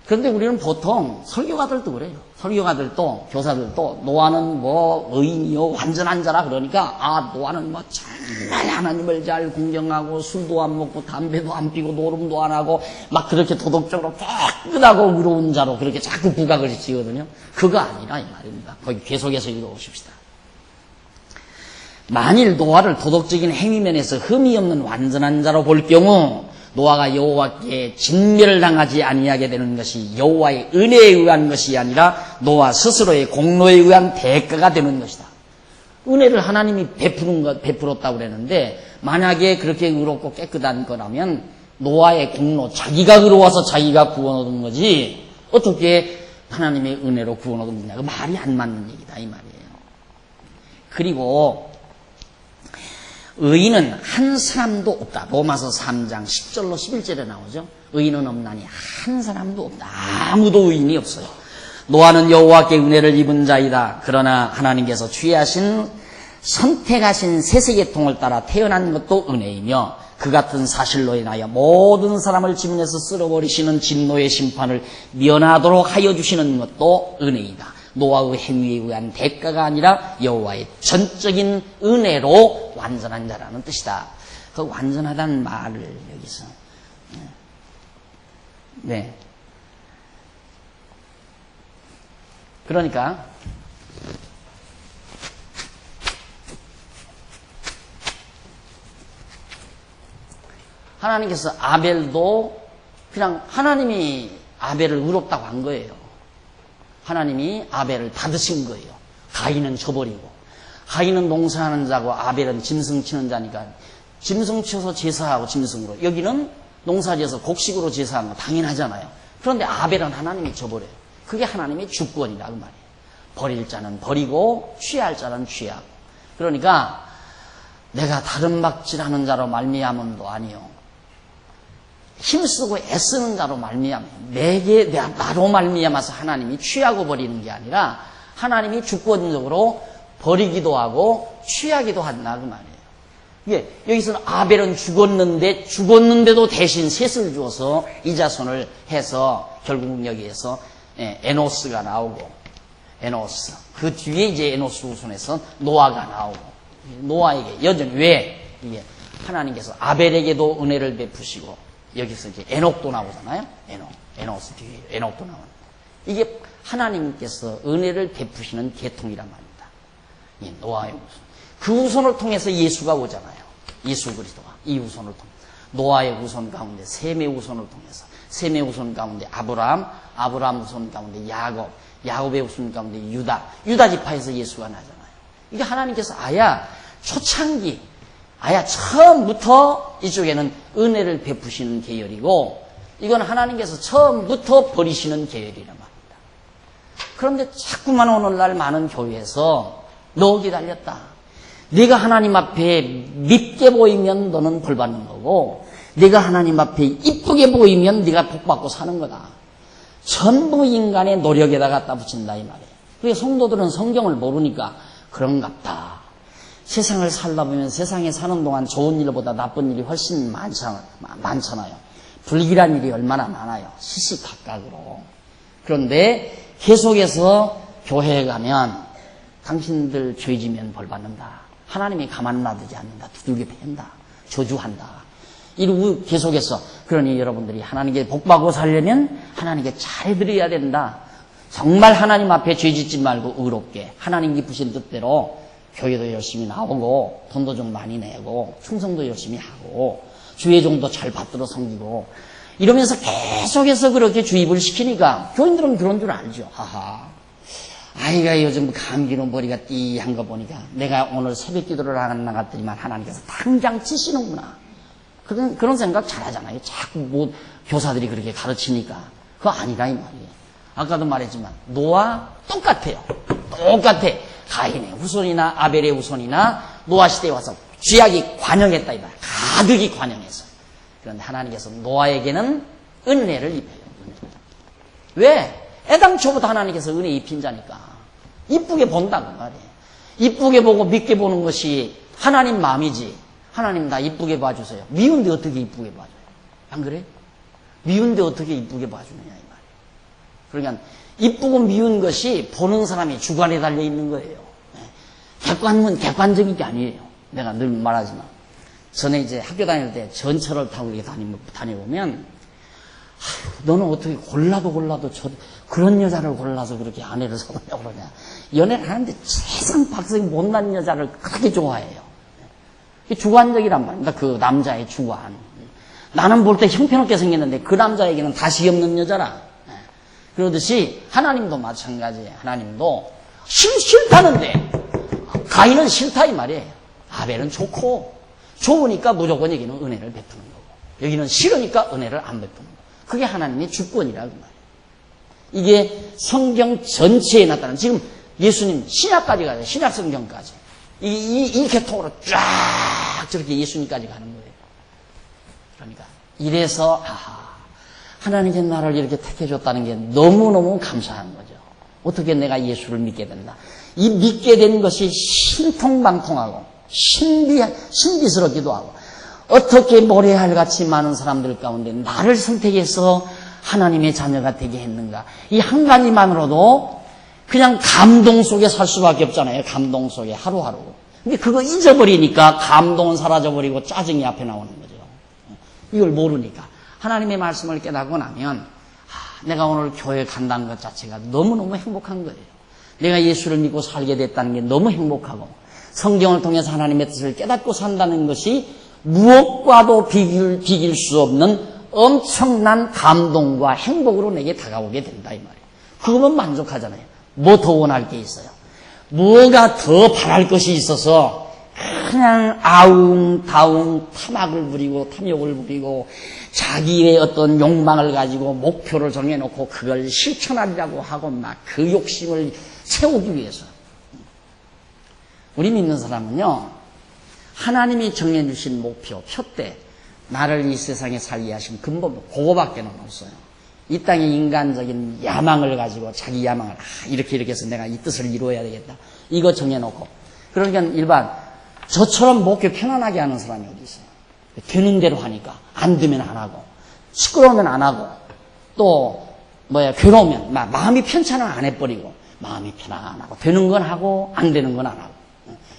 그런데 우리는 보통 설교가들도 그래요. 설교가들도 교사들도 노아는 뭐 의인이요 완전한 자라 그러니까 노아는 뭐 정말 하나님을 잘 공경하고 술도 안 먹고 담배도 안 피고 노름도 안 하고 막 그렇게 도덕적으로 깨끗하고 의로운 자로 그렇게 자꾸 부각을 지거든요. 그거 아니라 이 말입니다. 거기 계속해서 읽어보십시다. 만일 노아를 도덕적인 행위면에서 흠이 없는 완전한 자로 볼 경우 노아가 여호와께 진멸을 당하지 아니하게 되는 것이 여호와의 은혜에 의한 것이 아니라 노아 스스로의 공로에 의한 대가가 되는 것이다. 은혜를 하나님이 베풀었다고 그랬는데 만약에 그렇게 의롭고 깨끗한 거라면 노아의 공로, 자기가 의로워서 자기가 구원 얻은 거지 어떻게 하나님의 은혜로 구원 얻은 거냐. 그 말이 안 맞는 얘기다 이 말이에요. 그리고 의인은 한 사람도 없다. 로마서 3장 10절로 11절에 나오죠. 의인은 없나니 한 사람도 없다. 아무도 의인이 없어요. 노아는 여호와께 은혜를 입은 자이다. 그러나 하나님께서 선택하신 세세계통을 따라 태어난 것도 은혜이며 그 같은 사실로 인하여 모든 사람을 지면에서 쓸어버리시는 진노의 심판을 면하도록 하여 주시는 것도 은혜이다. 노아의 행위에 의한 대가가 아니라 여호와의 전적인 은혜로 완전한 자라는 뜻이다. 그 완전하다는 말을 여기서 그러니까 하나님께서 아벨도 그냥 하나님이 아벨을 의롭다고 한 거예요. 하나님이 아벨을 받으신 거예요. 가인은 저버리고. 가인은 농사하는 자고 아벨은 짐승 치는 자니까 짐승 쳐서 제사하고 짐승으로. 여기는 농사지어서 곡식으로 제사하는 거 당연하잖아요. 그런데 아벨은 하나님이 저버려요. 그게 하나님의 주권이라 그 말이에요. 버릴 자는 버리고 취할 자는 취하고. 그러니까 내가 다른 박질하는 자로 말미암음도 아니요. 힘쓰고 애쓰는 자로 말미암아 나로 말미암아서 하나님이 취하고 버리는 게 아니라 하나님이 주권적으로 버리기도 하고 취하기도 한다 그 말이에요. 여기서는 아벨은 죽었는데도 대신 셋을 주어서 이자손을 해서 결국 여기에서 에노스가 나오고 에노스 그 뒤에 이제 에노스 후손에서 노아가 나오고 노아에게 여전히 왜 이게 하나님께서 아벨에게도 은혜를 베푸시고 여기서 이제 에녹도 나오잖아요. 에녹스 뒤에 에녹도 나오는. 이게 하나님께서 은혜를 베푸시는 계통이란 말입니다. 노아의 후손. 그 후손을 통해서 예수가 오잖아요. 예수 그리스도가 이 후손을 통해 노아의 후손 가운데 셈의 후손을 통해서 셈의 후손 가운데 아브라함 후손 가운데 야곱의 후손 가운데 유다 지파에서 예수가 나잖아요. 이게 하나님께서 초창기 처음부터 이쪽에는 은혜를 베푸시는 계열이고 이건 하나님께서 처음부터 버리시는 계열이란 말입니다. 그런데 자꾸만 오늘날 많은 교회에서 너 기다렸다. 네가 하나님 앞에 밉게 보이면 너는 벌 받는 거고 네가 하나님 앞에 이쁘게 보이면 네가 복 받고 사는 거다. 전부 인간의 노력에다 갖다 붙인다 이 말이에요. 그래서 성도들은 성경을 모르니까 그런갑다. 세상을 살다 보면 세상에 사는 동안 좋은 일보다 나쁜 일이 훨씬 많잖아요. 불길한 일이 얼마나 많아요. 시시각각으로. 그런데 계속해서 교회에 가면 당신들 죄지면 벌 받는다. 하나님이 가만 놔두지 않는다. 두들겨 팬다. 저주한다. 이러고 계속해서 그러니 여러분들이 하나님께 복받고 살려면 하나님께 잘해드려야 된다. 정말 하나님 앞에 죄 짓지 말고 의롭게 하나님 기쁘신 뜻대로 교회도 열심히 나오고 돈도 좀 많이 내고 충성도 열심히 하고 주의 종도 잘 받들어 섬기고 이러면서 계속해서 그렇게 주입을 시키니까 교인들은 그런 줄 알죠. 하하. 아이가 요즘 감기로 머리가 띠한 거 보니까 내가 오늘 새벽 기도를 안 나갔더니만 하나님께서 당장 치시는구나. 그런 생각 잘 하잖아요. 자꾸 뭐 교사들이 그렇게 가르치니까. 그거 아니라 이 말이에요. 아까도 말했지만 노아 똑같아요. 똑같아. 가인의 후손이나 아벨의 후손이나 노아 시대에 와서 죄악이 관영했다 이 말. 가득히 관영해서. 그런데 하나님께서 노아에게는 은혜를 입혀요. 왜? 애당초부터 하나님께서 은혜 입힌 자니까. 이쁘게 본다고 말이에요. 이쁘게 보고 믿게 보는 것이 하나님 마음이지. 하나님 나 이쁘게 봐주세요. 미운데 어떻게 이쁘게 봐줘요? 안 그래? 미운데 어떻게 이쁘게 봐주느냐 이 말이에요. 그러니까 이쁘고 미운 것이 보는 사람이 주관에 달려 있는 거예요. 객관적인 게 아니에요. 내가 늘 말하지만 전에 이제 학교 다닐 때 전철을 타고 이렇게 다녀보면 너는 어떻게 골라도 그런 여자를 골라서 그렇게 아내를 사귀냐고 그러냐. 연애를 하는데 세상 박성이 못난 여자를 그렇게 좋아해요. 주관적이란 말입니다. 그 남자의 주관. 나는 볼 때 형편없게 생겼는데 그 남자에게는 다시 없는 여자라. 그러듯이 하나님도 마찬가지예요. 하나님도 싫다는데 가인은 싫다 이 말이에요. 아벨은 좋으니까 무조건 여기는 은혜를 베푸는 거고 여기는 싫으니까 은혜를 안 베푸는 거고 그게 하나님의 주권이라 그 말이에요. 이게 성경 전체에 나타나는 지금 예수님 신약까지 가요. 신약 성경까지 이 계통으로 쫙 저렇게 예수님까지 가는 거예요. 그러니까 이래서 하나님께 나를 이렇게 택해줬다는 게 너무너무 감사한 거죠. 어떻게 내가 예수를 믿게 된다. 이 믿게 된 것이 신통방통하고 신비스럽기도 하고 어떻게 모래알같이 많은 사람들 가운데 나를 선택해서 하나님의 자녀가 되게 했는가. 이 한 가지만으로도 그냥 감동 속에 살 수밖에 없잖아요. 감동 속에 하루하루. 근데 그거 잊어버리니까 감동은 사라져버리고 짜증이 앞에 나오는 거죠. 이걸 모르니까. 하나님의 말씀을 깨닫고 나면 내가 오늘 교회 간다는 것 자체가 너무너무 행복한 거예요. 내가 예수를 믿고 살게 됐다는 게 너무 행복하고 성경을 통해서 하나님의 뜻을 깨닫고 산다는 것이 무엇과도 비길 수 없는 엄청난 감동과 행복으로 내게 다가오게 된다 이 말이에요. 그거면 만족하잖아요. 뭐 더 원할 게 있어요? 뭐가 더 바랄 것이 있어서 그냥 아웅다웅 탐욕을 부리고 자기의 어떤 욕망을 가지고 목표를 정해놓고 그걸 실천하려고 하고 막 그 욕심을 채우기 위해서. 우리 믿는 사람은요, 하나님이 정해주신 목표, 표대, 나를 이 세상에 살게 하신 근본, 그거밖에 없어요. 이 땅의 인간적인 야망을 가지고 자기 야망을 이렇게 해서 내가 이 뜻을 이루어야 되겠다. 이거 정해놓고. 그러니까 일반 저처럼 목표 편안하게 하는 사람이 어디 있어요? 되는 대로 하니까 안 되면 안 하고 시끄러우면 안 하고 또 괴로우면 마음이 편찮으면 안 해버리고 마음이 편안하고 되는 건 하고 안 되는 건 안 하고.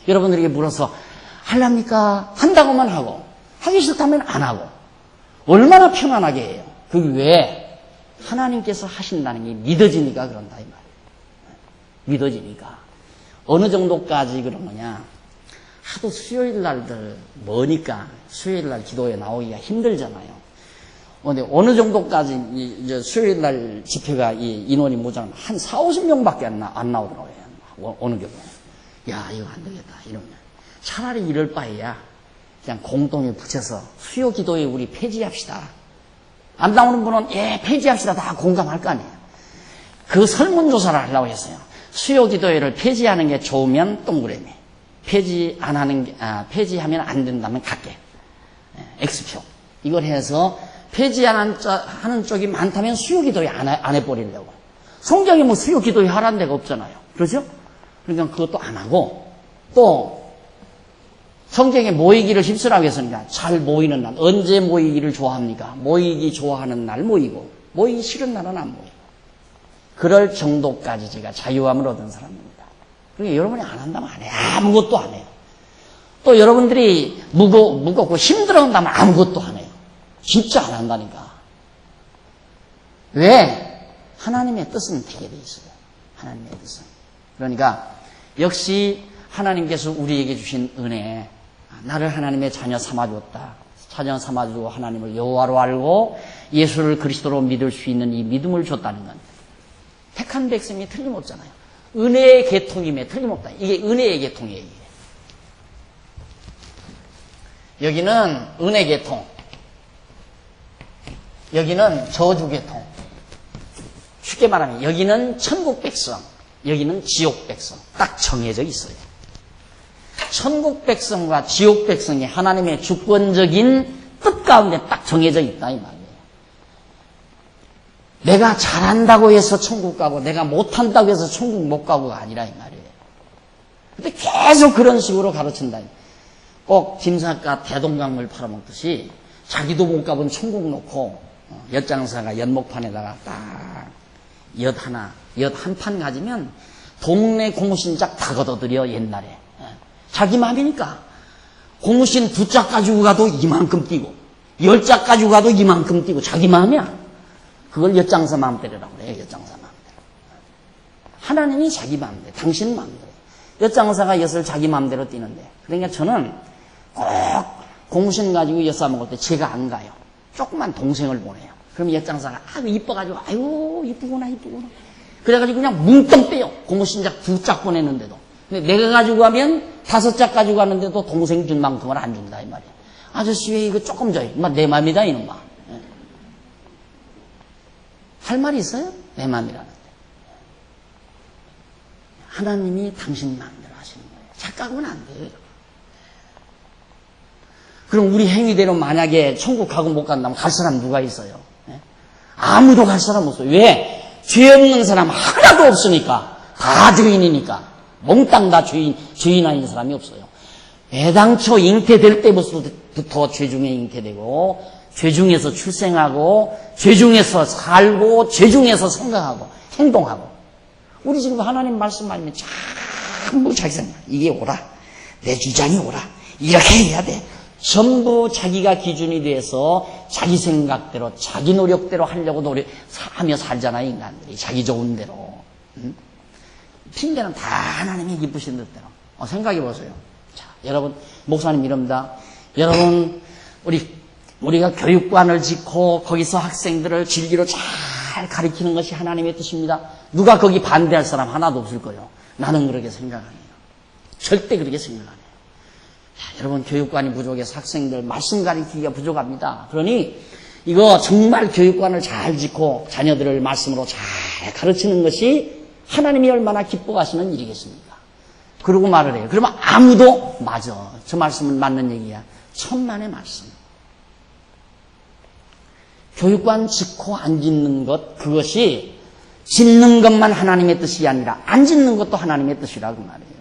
여러분들에게 물어서 하랍니까? 한다고만 하고 하기 싫다면 안 하고 얼마나 편안하게 해요. 그게 왜? 하나님께서 하신다는 게 믿어지니까 그런다 이 말이에요. 믿어지니까. 어느 정도까지 그러느냐. 하도 수요일 날들 머니까 수요일 날 기도에 나오기가 힘들잖아요. 근데 어느 정도까지 이제 수요일 날 집회가 인원이 모자라면 한 40-50명밖에 안 나오더라고요. 어느 경우에. 야, 이거 안 되겠다. 이러면. 차라리 이럴 바에야 그냥 공동에 붙여서 수요 기도에 우리 폐지합시다. 안 나오는 분은 폐지합시다. 다 공감할 거 아니에요. 그 설문조사를 하려고 했어요. 수요 기도회를 폐지하는 게 좋으면 동그라미. 폐지하면 안 된다면 갈게. X표. 이걸 해서 폐지하는 쪽이 많다면 수요 기도회 안 해버리려고. 성경에 뭐 수요 기도회 하라는 데가 없잖아요. 그렇죠? 그러니까 그것도 안 하고, 또, 성경에 모이기를 힘쓰라고 했으니까 잘 모이는 날, 언제 모이기를 좋아합니까? 모이기 좋아하는 날 모이고, 모이기 싫은 날은 안 모이고. 그럴 정도까지 제가 자유함을 얻은 사람입니다. 그러니까 여러분이 안 한다면 안 해요. 아무것도 안 해요. 또 여러분들이 무겁고 힘들어 한다면 아무것도 안 해요. 진짜 안 한다니까. 왜? 하나님의 뜻은 되게 돼 있어요. 하나님의 뜻은. 그러니까 역시 하나님께서 우리에게 주신 은혜, 나를 하나님의 자녀 삼아주었다. 자녀 삼아주고 하나님을 여호와로 알고 예수를 그리스도로 믿을 수 있는 이 믿음을 줬다는 건 택한 백성이 틀림없잖아요. 은혜의 계통임에 틀림없다. 이게 은혜의 계통이에요. 이게. 여기는 은혜 계통, 여기는 저주 계통. 쉽게 말하면 여기는 천국 백성, 여기는 지옥 백성. 딱 정해져 있어요. 천국 백성과 지옥 백성이 하나님의 주권적인 뜻 가운데 딱 정해져 있다 이 말이에요. 내가 잘한다고 해서 천국 가고 내가 못한다고 해서 천국 못 가고가 아니라 이 말이에요. 근데 계속 그런 식으로 가르친다. 꼭 김사과 대동강물 팔아먹듯이 자기도 못 가본 천국 놓고 엿장사가 연목판에다가 딱 엿 한 판 가지면 동네 고무신짝 다 걷어들여 옛날에. 자기 마음이니까 고무신 2짝 가지고 가도 이만큼 뛰고 10짝 가지고 가도 이만큼 뛰고 자기 마음이야. 그걸 엿장사 마음대로라고 그래요. 엿장사 마음대로. 하나님이 자기 마음대로, 당신 마음대로. 엿장사가 엿을 자기 마음대로 뛰는데, 그러니까 저는 꼭 고무신 가지고 엿 싸먹을 때 제가 안 가요. 조그만 동생을 보내요. 그럼 엿장사가 아유 이뻐가지고 아유 이쁘구나. 그래가지고 그냥 뭉뚱 빼요. 고무신작 2짝 보내는데도. 근데 내가 가지고 가면 5짝 가지고 가는데도 동생 준 만큼을 안 준다 이 말이야. 아저씨 왜 이거 조금 줘요? 내 맘이다 이놈아. 할 말이 있어요? 내 맘이라는데. 하나님이 당신 마음대로 하시는 거예요. 착각은 안 돼요. 그럼 우리 행위대로 만약에 천국 가고 못 간다면 갈 사람 누가 있어요? 아무도 갈 사람 없어요. 왜? 죄 없는 사람 하나도 없으니까. 다 죄인이니까. 몽땅 다 죄인 아닌 사람이 없어요. 애당초 잉태될 때부터 죄 중에 잉태되고 죄 중에서 출생하고 죄 중에서 살고 죄 중에서 생각하고 행동하고. 우리 지금 하나님 말씀하면 전부 자기 생각. 이게 옳아. 내 주장이 옳아. 이렇게 해야 돼. 전부 자기가 기준이 돼서 자기 생각대로 자기 노력대로 하려고 하며 살잖아요. 인간들이. 자기 좋은 대로. 핑계는 다 하나님이 기쁘신 뜻대로. 생각해 보세요. 자, 여러분, 목사님 이럽니다. 여러분, 우리가 교육관을 짓고 거기서 학생들을 진리로 잘 가르치는 것이 하나님의 뜻입니다. 누가 거기 반대할 사람 하나도 없을 거예요. 나는 그렇게 생각 안 해요. 절대 그렇게 생각 안 해요. 자, 여러분, 교육관이 부족해서 학생들 말씀 가르치기가 부족합니다. 그러니 이거 정말 교육관을 잘 짓고 자녀들을 말씀으로 잘 가르치는 것이 하나님이 얼마나 기뻐하시는 일이겠습니까? 그러고 말을 해요. 그러면 아무도 맞아. 저 말씀은 맞는 얘기야. 천만의 말씀. 교육관 짓고 안 짓는 것, 그것이 짓는 것만 하나님의 뜻이 아니라 안 짓는 것도 하나님의 뜻이라고 말해요.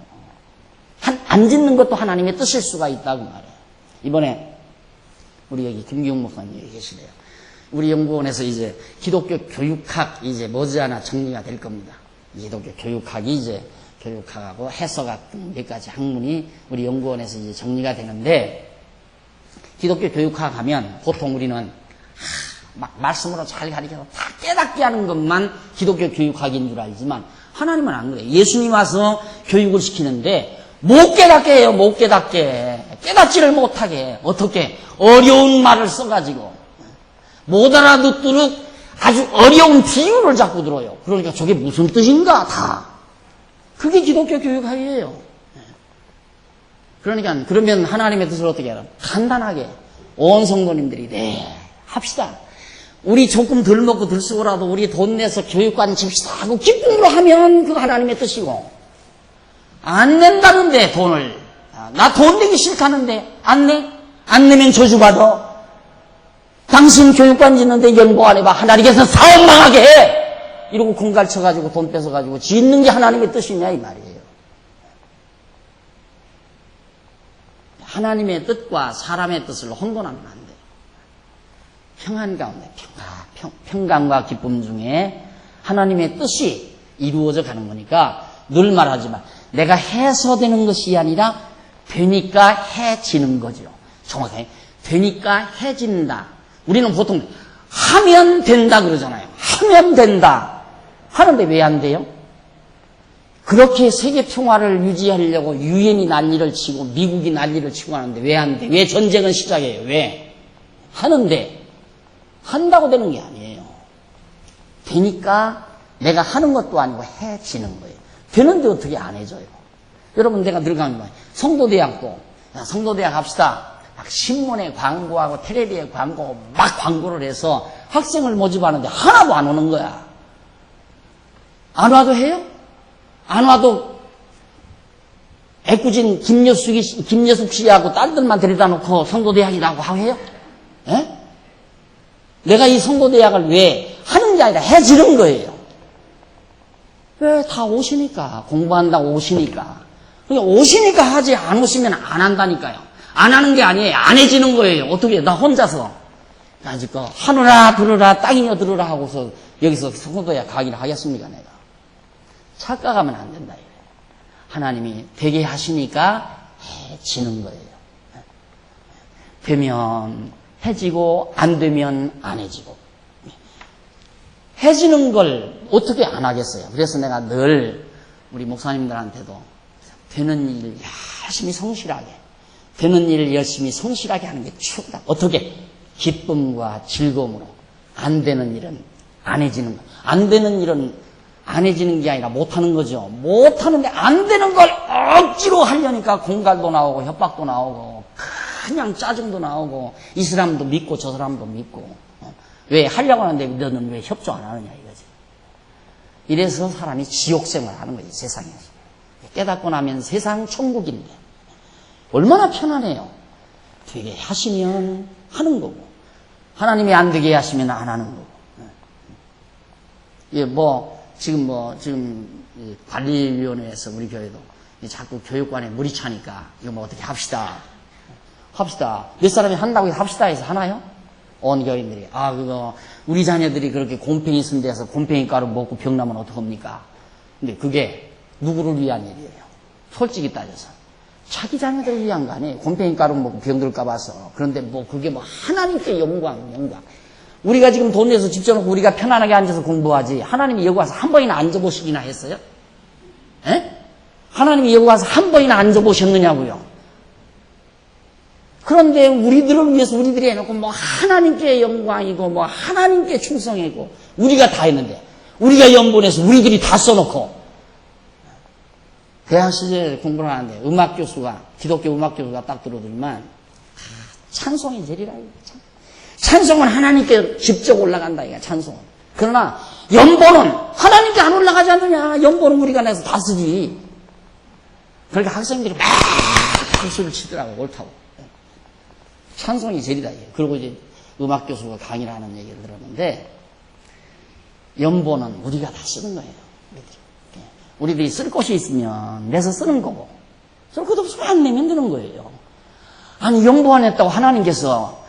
안 짓는 것도 하나님의 뜻일 수가 있다고 말해요. 이번에 우리 여기 김기웅 목사님이 계시네요. 우리 연구원에서 이제 기독교 교육학 이제 머지않아 정리가 될 겁니다. 기독교 교육학이 이제 교육학하고 해석학 등 몇 가지 학문이 우리 연구원에서 이제 정리가 되는데, 기독교 교육학 하면 보통 우리는 막 말씀으로 잘 가르쳐서 다 깨닫게 하는 것만 기독교 교육학인 줄 알지만 하나님은 안 그래요. 예수님 와서 교육을 시키는데 못 깨닫게 해요. 못 깨닫게. 깨닫지를 못하게. 어떻게? 어려운 말을 써가지고 못 알아듣도록 아주 어려운 비유를 자꾸 들어요. 그러니까 저게 무슨 뜻인가 다. 그게 기독교 교육학이에요. 그러니까 그러면 하나님의 뜻을 어떻게 해요? 간단하게 온 성도님들이 네 합시다. 우리 조금 덜 먹고 덜 쓰고라도 우리 돈 내서 교육관 집시다 하고 기쁨으로 하면 그거 하나님의 뜻이고, 안 낸다는데 돈을, 나 돈 내기 싫다는데 안 내? 안 내면 저주받아. 당신 교육관 짓는데 연보 안 해봐. 하나님께서 사업 망하게 해. 이러고 공갈쳐가지고 돈 뺏어가지고 짓는 게 하나님의 뜻이냐 이 말이에요. 하나님의 뜻과 사람의 뜻을 혼돈하면 안 돼요. 평안 가운데 평강과 기쁨 중에 하나님의 뜻이 이루어져 가는 거니까 늘 말하지만 내가 해서되는 것이 아니라 되니까 해지는 거죠. 정확하게 되니까 해진다. 우리는 보통 하면 된다 그러잖아요. 하면 된다. 하는데 왜 안 돼요? 그렇게 세계 평화를 유지하려고 유엔이 난리를 치고 미국이 난리를 치고 하는데 왜 안 돼? 왜 전쟁은 시작해요? 왜? 하는데 한다고 되는 게 아니에요. 되니까 내가 하는 것도 아니고 해지는 거예요. 되는데 어떻게 안 해줘요? 여러분 내가 늘 가는 거예요. 성도대학도 야, 성도대학 합시다. 막 신문에 광고하고 텔레비에 광고 막 광고를 해서 학생을 모집하는데 하나도 안 오는 거야. 안 와도 해요? 안 와도 애꿎은 김여숙 씨하고 딸들만 데려다 놓고 성도대학이라고 하고 해요? 에? 내가 이 성도대학을 왜 하는 게 아니라 해지는 거예요. 왜? 다 오시니까. 공부한다고 오시니까. 그러니까 오시니까 하지 안 오시면 안 한다니까요. 안 하는 게 아니에요. 안 해지는 거예요. 어떻게 나 혼자서. 나 지금 하늘아 들으라 땅이여 들으라 하고서 여기서 성도대학 강의를 하겠습니까 내가. 착각하면 안 된다. 하나님이 되게 하시니까 해지는 거예요. 되면 해지고 안 되면 안 해지고. 해지는 걸 어떻게 안 하겠어요. 그래서 내가 늘 우리 목사님들한테도 되는 일 열심히 성실하게 되는 일 열심히 성실하게 하는 게 최고다. 어떻게? 기쁨과 즐거움으로. 안 되는 일은 안 해지는 거. 안 되는 일은 안 해지는 게 아니라 못하는 거죠. 못하는데 안 되는 걸 억지로 하려니까 공갈도 나오고 협박도 나오고 그냥 짜증도 나오고 이 사람도 믿고 저 사람도 믿고. 왜 하려고 하는데 너는 왜 협조 안 하느냐 이거지. 이래서 사람이 지옥생활 하는 거지 세상에서. 깨닫고 나면 세상 천국인데 얼마나 편하네요. 되게 하시면 하는 거고 하나님이 안 되게 하시면 안 하는 거고. 예, 지금 관리위원회에서 우리 교회도 자꾸 교육관에 물이 차니까 이거 뭐 어떻게 합시다. 몇 사람이 한다고 해서 합시다 해서 하나요? 온 교인들이 그거 우리 자녀들이 그렇게 곰팡이 쓴 데서 곰팡이 가루 먹고 병나면 어떡합니까? 근데 그게 누구를 위한 일이에요? 솔직히 따져서 자기 자녀들을 위한 거 아니에요. 곰팡이 가루 먹고 병들까 봐서. 그런데 그게 하나님께 영광. 우리가 지금 돈 내서 집 져놓고 우리가 편안하게 앉아서 공부하지. 하나님이 여기 와서 한 번이나 앉아보시기나 했어요? 에? 하나님이 여기 와서 한 번이나 앉아보셨느냐고요? 그런데 우리들을 위해서 우리들이 해놓고 하나님께 영광이고 하나님께 충성이고 우리가 다 했는데 우리가 연분해서 우리들이 다 써놓고 대학 시절에 공부를 하는데 기독교 음악 교수가 딱 들어오더니만 찬송이 제리라 이거 참. 찬송은 하나님께 직접 올라간다 이거 찬송은. 그러나 연보는 하나님께 안 올라가지 않느냐. 연보는 우리가 내서 다 쓰지. 그러니까 학생들이 막 박수를 치더라고 옳다고. 찬송이 제리다 이게. 그리고 이제 음악 교수가 강의를 하는 얘기를 들었는데 연보는 우리가 다 쓰는 거예요. 우리들이 쓸 곳이 있으면 내서 쓰는 거고 쓸 곳 없으면 안 내면 되는 거예요. 아니 연보 안 했다고 하나님께서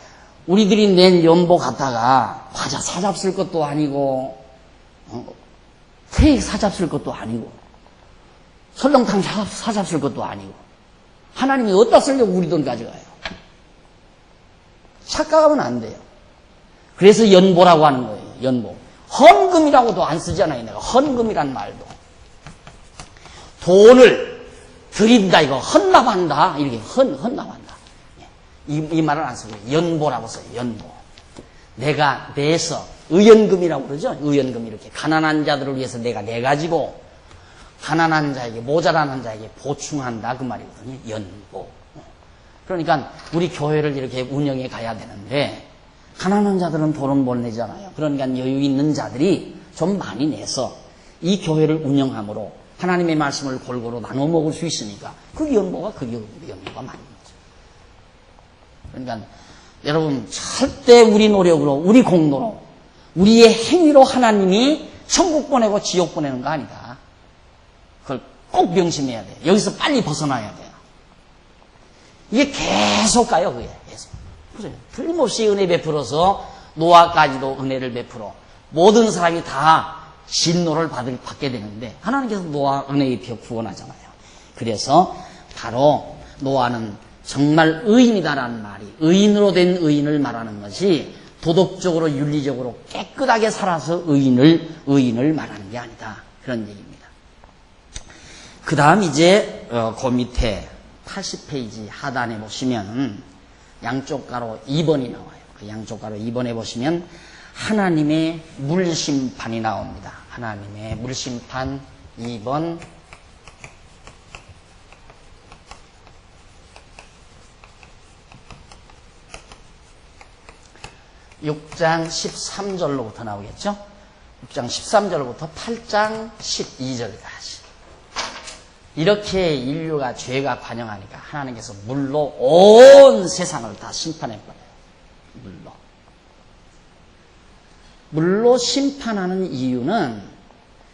우리들이 낸 연보 갖다가 과자 사잡쓸 것도 아니고 케이크 사잡쓸 것도 아니고 설렁탕 사잡쓸 것도 아니고 하나님이 어디다 쓰려고 우리 돈 가져가요. 착각하면 안 돼요. 그래서 연보라고 하는 거예요. 연보. 헌금이라고도 안 쓰잖아요. 내가 헌금이란 말도. 돈을 드린다 이거 헌납한다 이렇게 헌납한다. 이 말을 안 쓰고 연보라고 써요. 연보. 내가 내서 의연금이라고 그러죠. 의연금 이렇게 가난한 자들을 위해서 내가 내 가지고 가난한 자에게 모자라는 자에게 보충한다 그 말이거든요. 연보. 그러니까 우리 교회를 이렇게 운영해 가야 되는데 가난한 자들은 돈을 못 내잖아요. 그러니까 여유 있는 자들이 좀 많이 내서 이 교회를 운영함으로 하나님의 말씀을 골고루 나눠 먹을 수 있으니까 그 연보가 맞는 거죠. 그러니까 여러분 절대 우리 노력으로 우리 공로로 우리의 행위로 하나님이 천국 보내고 지옥 보내는 거 아니다. 그걸 꼭 명심해야 돼요. 여기서 빨리 벗어나야 돼요. 이게 계속 가요. 그게 계속. 틀림없이 은혜 베풀어서 노아까지도 은혜를 베풀어 모든 사람이 다 진노를 받게 되는데 하나님께서 노아 은혜의 표 구원하잖아요. 그래서 바로 노아는 정말 의인이다라는 말이 의인으로 된 의인을 말하는 것이 도덕적으로 윤리적으로 깨끗하게 살아서 의인을 말하는 게 아니다. 그런 얘기입니다. 그 다음 이제 그 밑에 80페이지 하단에 보시면 양쪽 가로 2번이 나와요. 그 양쪽 가로 2번에 보시면 하나님의 물심판이 나옵니다. 하나님의 물심판 2번. 6장 13절로부터 나오겠죠? 6장 13절부터 8장 12절까지. 이렇게 인류가 죄가 관영하니까 하나님께서 물로 온 세상을 다 심판해버려요. 물로 심판하는 이유는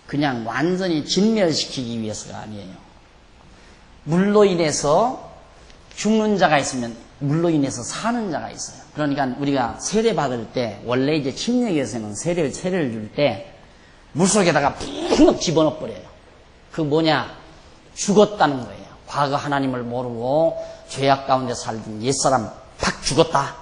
그냥 완전히 진멸시키기 위해서가 아니에요. 물로 인해서 죽는 자가 있으면 물로 인해서 사는 자가 있어요. 그러니까 우리가 세례 받을 때 원래 이제 침례교에서는 세례를 줄 때 물속에다가 푹 집어넣어 버려요. 그 뭐냐? 죽었다는 거예요. 과거 하나님을 모르고 죄악 가운데 살던 옛사람 팍 죽었다.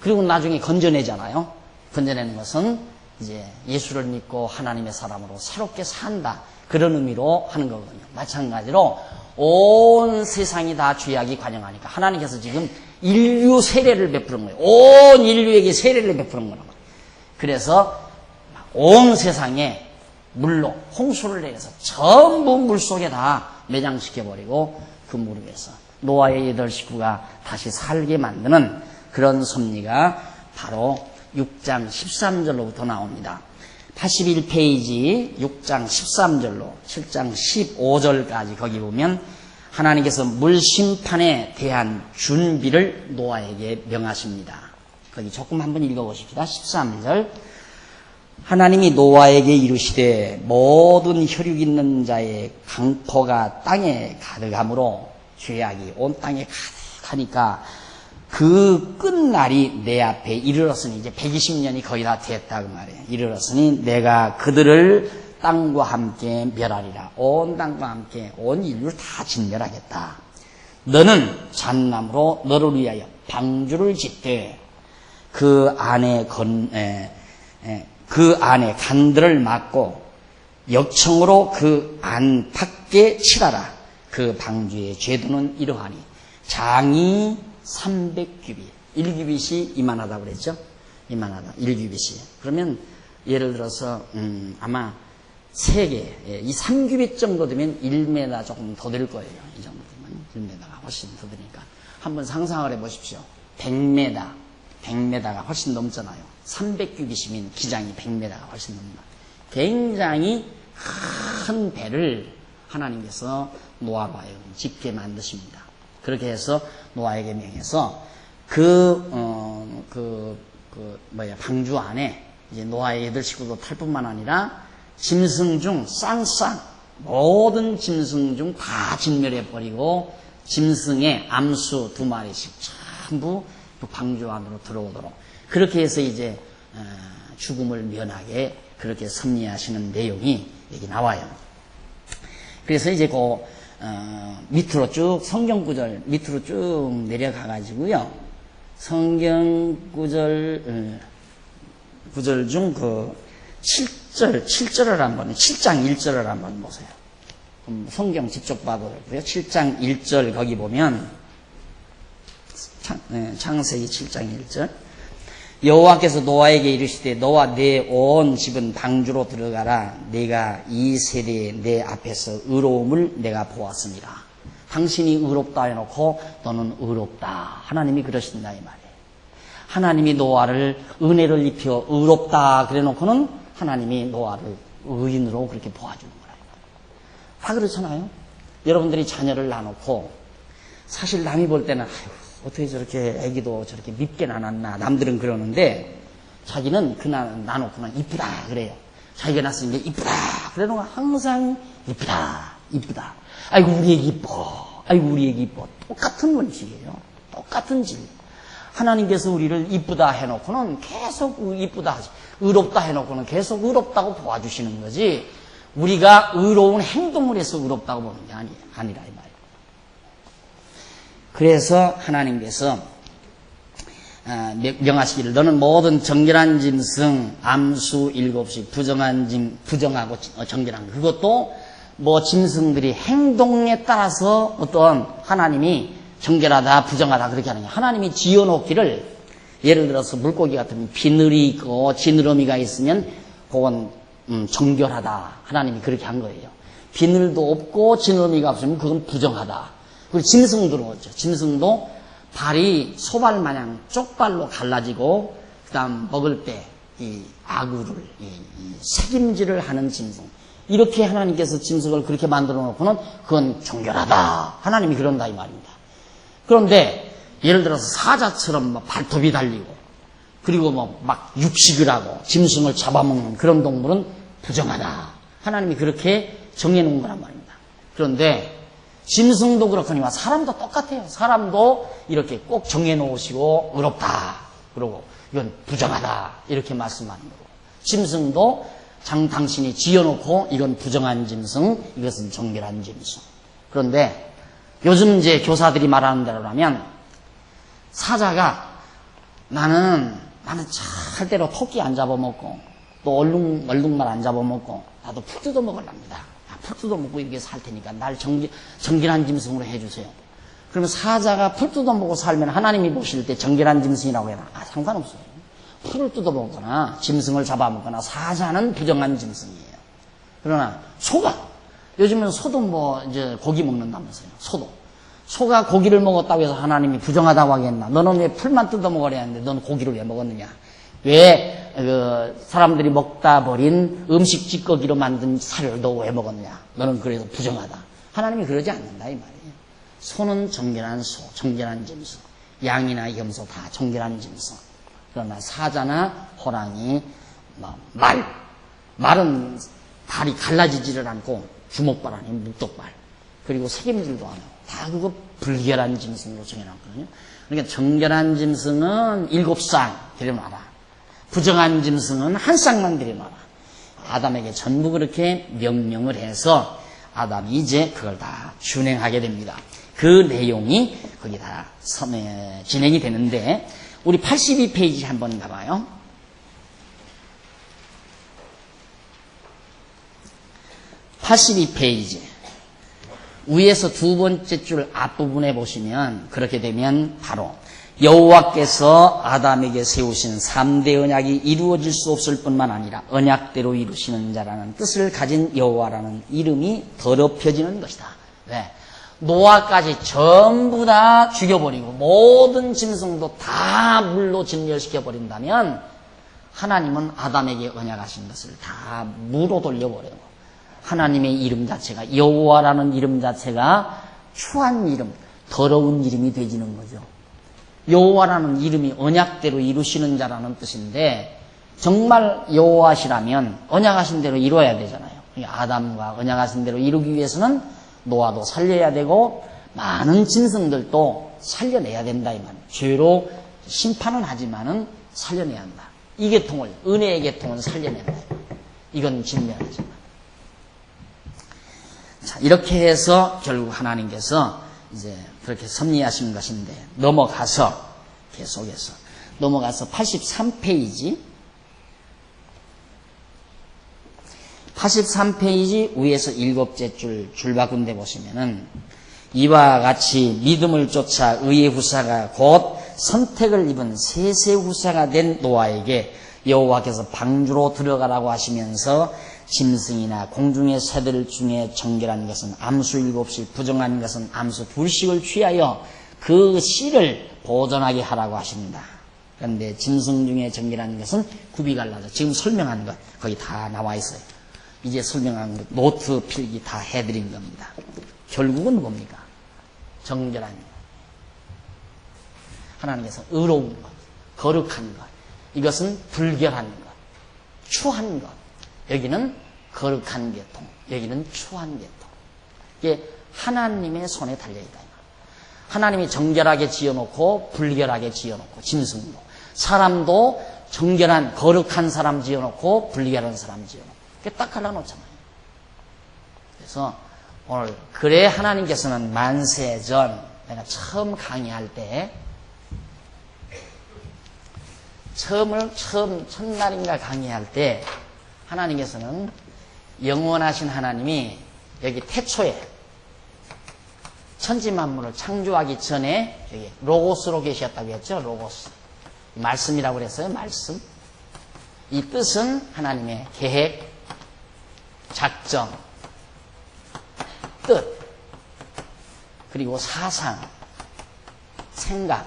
그리고 나중에 건져내잖아요. 건져내는 것은 이제 예수를 믿고 하나님의 사람으로 새롭게 산다. 그런 의미로 하는 거거든요. 마찬가지로 온 세상이 다 죄악이 관영하니까 하나님께서 지금 인류 세례를 베푸는 거예요. 온 인류에게 세례를 베푸는 거라고. 그래서 온 세상에 물로 홍수를 내려서 전부 물속에 다 매장시켜버리고 그 물 위에서 노아의 8 식구가 다시 살게 만드는 그런 섭리가 바로 6장 13절로부터 나옵니다. 81페이지 6장 13절로 7장 15절까지 거기 보면 하나님께서 물심판에 대한 준비를 노아에게 명하십니다. 거기 조금 한번 읽어보십시다. 13절. 하나님이 노아에게 이르시되 모든 혈육 있는 자의 강포가 땅에 가득하므로 죄악이 온 땅에 가득하니까 그 끝날이 내 앞에 이르렀으니 이제 120년이 거의 다 됐다 그 말이에요. 이르렀으니 내가 그들을 땅과 함께 멸하리라. 온 땅과 함께 온 인류를 다 진멸하겠다. 너는 잣나무로 너를 위하여 방주를 짓되 그 안에 간들을 막고 역청으로 그 안 밖에 칠하라. 그 방주의 죄도는 이러하니 장이 300규빗. 1규빗이 이만하다고 그랬죠? 이만하다. 1규빗이. 그러면 예를 들어서 아마 3개, 이 3규빗 정도 되면 1m 조금 더 될 거예요. 이 정도 되면 1m가 훨씬 더 되니까. 한번 상상을 해보십시오. 100m가 훨씬 넘잖아요. 300규빗이면 기장이 100m가 훨씬 넘는다. 굉장히 큰 배를 하나님께서 노아로 하여금 짓게 만드십니다. 그렇게 해서 노아에게 명해서 방주 안에 이제 노아의 8 식구도 탈 뿐만 아니라 짐승 중 쌍쌍 모든 짐승 중 다 진멸해버리고 짐승의 암수 2마리씩 전부 그 방주 안으로 들어오도록 그렇게 해서 이제 죽음을 면하게 그렇게 섭리하시는 내용이 여기 나와요. 그래서 이제 밑으로 쭉 성경 구절 밑으로 쭉 내려가 가지고요. 성경 구절 중 그 7절을 한번 7장 1절을 한번 보세요. 성경 직접 봐도 되고요. 7장 1절 거기 보면 창세기 7장 1절 여호와께서 노아에게 이르시되 너와 내 온 집은 방주로 들어가라. 내가 이 세대에 내 앞에서 의로움을 내가 보았습니다. 당신이 의롭다 해놓고 너는 의롭다. 하나님이 그러신다 이 말이에요. 하나님이 노아를 은혜를 입혀 의롭다 그래놓고는 하나님이 노아를 의인으로 그렇게 보아주는 거라. 다 그렇잖아요. 여러분들이 자녀를 낳아놓고 사실 남이 볼 때는 아유 어떻게 저렇게 애기도 저렇게 밉게 낳았나 남들은 그러는데 자기는 그날 낳아놓고는 이쁘다 그래요. 자기가 낳았으니까 이쁘다 그래놓고 항상 이쁘다 아이고 우리 애기 이뻐 아이고 우리 애기 이뻐. 똑같은 원칙이에요. 똑같은 질. 하나님께서 우리를 이쁘다 해놓고는 계속 이쁘다 하지 의롭다 해놓고는 계속 의롭다고 도와주시는 거지 우리가 의로운 행동을 해서 의롭다고 보는 게 아니라 이 말이에요. 그래서 하나님께서 명하시기를 너는 모든 정결한 짐승, 암수 7씩 부정하고 정결한 것. 그것도 뭐 짐승들이 행동에 따라서 어떤 하나님이 정결하다, 부정하다 그렇게 하는 거예요. 하나님이 지어놓기를 예를 들어서 물고기 같으면 비늘이 있고 지느러미가 있으면 그건 정결하다. 하나님이 그렇게 한 거예요. 비늘도 없고 지느러미가 없으면 그건 부정하다. 그리고 짐승도 그렇죠. 짐승도 발이 소발 마냥 쪽발로 갈라지고 그다음 먹을 때 이 아구를 새김질을 하는 짐승. 이렇게 하나님께서 짐승을 그렇게 만들어 놓고는 그건 정결하다. 하나님이 그런다 이 말입니다. 그런데 예를 들어서 사자처럼 뭐 발톱이 달리고 그리고 뭐 막 육식을 하고 짐승을 잡아먹는 그런 동물은 부정하다. 하나님이 그렇게 정해놓은 거란 말입니다. 그런데 짐승도 그렇거니와 사람도 똑같아요. 사람도 이렇게 꼭 정해놓으시고 의롭다. 그러고 이건 부정하다. 이렇게 말씀하는 거고. 짐승도 당신이 지어놓고 이건 부정한 짐승, 이것은 정결한 짐승. 그런데 요즘 이제 교사들이 말하는 대로라면 사자가 나는 절대로 토끼 안 잡아먹고 또 얼룩말 안 잡아먹고 나도 풀 뜯어 먹으랍니다. 풀 뜯어 먹고 이렇게 살 테니까 날 정결한 짐승으로 해주세요. 그러면 사자가 풀 뜯어 먹고 살면 하나님이 보실 때 정결한 짐승이라고 해라. 상관없어요. 풀을 뜯어 먹거나 짐승을 잡아먹거나 사자는 부정한 짐승이에요. 그러나 소가 요즘은 소도 뭐 이제 고기 먹는다면서요. 소가 고기를 먹었다고 해서 하나님이 부정하다고 하겠나? 너는 왜 풀만 뜯어 먹으려 했는데 너는 고기를 왜 먹었느냐? 왜 사람들이 먹다 버린 음식 찌꺼기로 만든 살을 너 왜 먹었냐? 너는 그래서 부정하다. 하나님이 그러지 않는다 이 말이에요. 소는 정결한 소, 정결한 짐승. 양이나 염소 다 정결한 짐승. 그러나 사자나 호랑이, 말은 발이 갈라지지를 않고 주먹발 아니면 묵독발. 그리고 새김질도 안 하고 다 그거 불결한 짐승으로 정해놨거든요. 그러니까 정결한 짐승은 7쌍 들여놔라. 부정한 짐승은 1쌍만 들여놔라. 아담에게 전부 그렇게 명령을 해서 아담이 이제 그걸 다 준행하게 됩니다. 그 내용이 거기 다 진행이 되는데 우리 82페이지 한번 가봐요. 82페이지 위에서 두 번째 줄 앞부분에 보시면 그렇게 되면 바로 여호와께서 아담에게 세우신 3대 언약이 이루어질 수 없을 뿐만 아니라 언약대로 이루시는 자라는 뜻을 가진 여호와라는 이름이 더럽혀지는 것이다. 왜? 노아까지 전부 다 죽여버리고 모든 짐승도 다 물로 진멸시켜버린다면 하나님은 아담에게 언약하신 것을 다 무로 돌려버리고 하나님의 이름 자체가 여호와라는 이름 자체가 추한 이름, 더러운 이름이 되지는 거죠. 여호와라는 이름이 언약대로 이루시는 자라는 뜻인데 정말 여호와시라면 언약하신 대로 이루어야 되잖아요. 아담과 언약하신 대로 이루기 위해서는 노아도 살려야 되고 많은 짐승들도 살려내야 된다 이 말이에요. 죄로 심판은 하지만은 살려내야 한다. 이 계통을 은혜의 계통은 살려낸다. 이건 진면하지만 자 이렇게 해서 결국 하나님께서 이제 그렇게 섭리하신 것인데 넘어가서 계속해서 넘어가서 83페이지 83페이지 위에서 7째 줄 바꾼데 보시면은 이와 같이 믿음을 쫓아 의의 후사가 곧 선택을 입은 셋의 후사가 된 노아에게 여호와께서 방주로 들어가라고 하시면서 짐승이나 공중의 새들 중에 정결한 것은 암수 7씩 부정한 것은 암수 2씩을 취하여 그 씨를 보존하게 하라고 하십니다. 그런데 짐승 중에 정결한 것은 굽이 갈라져 지금 설명한 것 거기 다 나와 있어요. 이제 설명한 것 노트 필기 다 해드린 겁니다. 결국은 뭡니까? 정결한 것. 하나님께서 의로운 것, 거룩한 것, 이것은 불결한 것, 추한 것. 여기는 거룩한 계통, 여기는 추한 계통. 이게 하나님의 손에 달려있다. 하나님이 정결하게 지어놓고 불결하게 지어놓고 짐승도 사람도 정결한 거룩한 사람 지어놓고 불결한 사람 지어놓고 그게 딱 갈라놓잖아요. 그래서 오늘 그래 하나님께서는 만세전 내가 처음 강의할 때 처음 첫날인가 강의할 때 하나님께서는 영원하신 하나님이 여기 태초에 천지만물을 창조하기 전에 여기 로고스로 계셨다고 했죠. 로고스. 말씀이라고 그랬어요. 말씀. 이 뜻은 하나님의 계획, 작정, 뜻, 그리고 사상, 생각,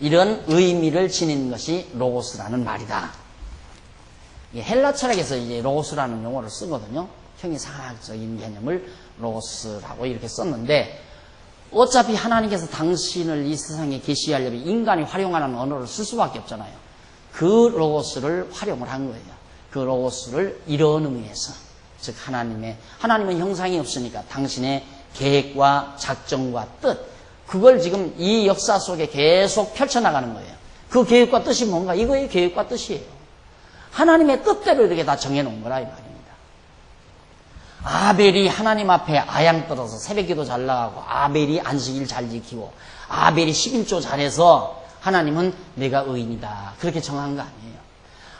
이런 의미를 지닌 것이 로고스라는 말이다. 헬라 철학에서 이제 로고스라는 용어를 쓰거든요. 형이상학적인 개념을 로고스라고 이렇게 썼는데, 어차피 하나님께서 당신을 이 세상에 계시하려면 인간이 활용하는 언어를 쓸 수밖에 없잖아요. 그 로고스를 활용을 한 거예요. 그 로고스를 이런 의미에서, 즉 하나님은 형상이 없으니까 당신의 계획과 작정과 뜻, 그걸 지금 이 역사 속에 계속 펼쳐나가는 거예요. 그 계획과 뜻이 뭔가? 이거의 계획과 뜻이에요. 하나님의 뜻대로 이렇게 다 정해놓은 거라 이 말입니다. 아벨이 하나님 앞에 아양 떨어서 새벽기도 잘 나가고, 아벨이 안식일 잘 지키고, 아벨이 11조 잘해서 하나님은 내가 의인이다, 그렇게 정한 거 아니에요.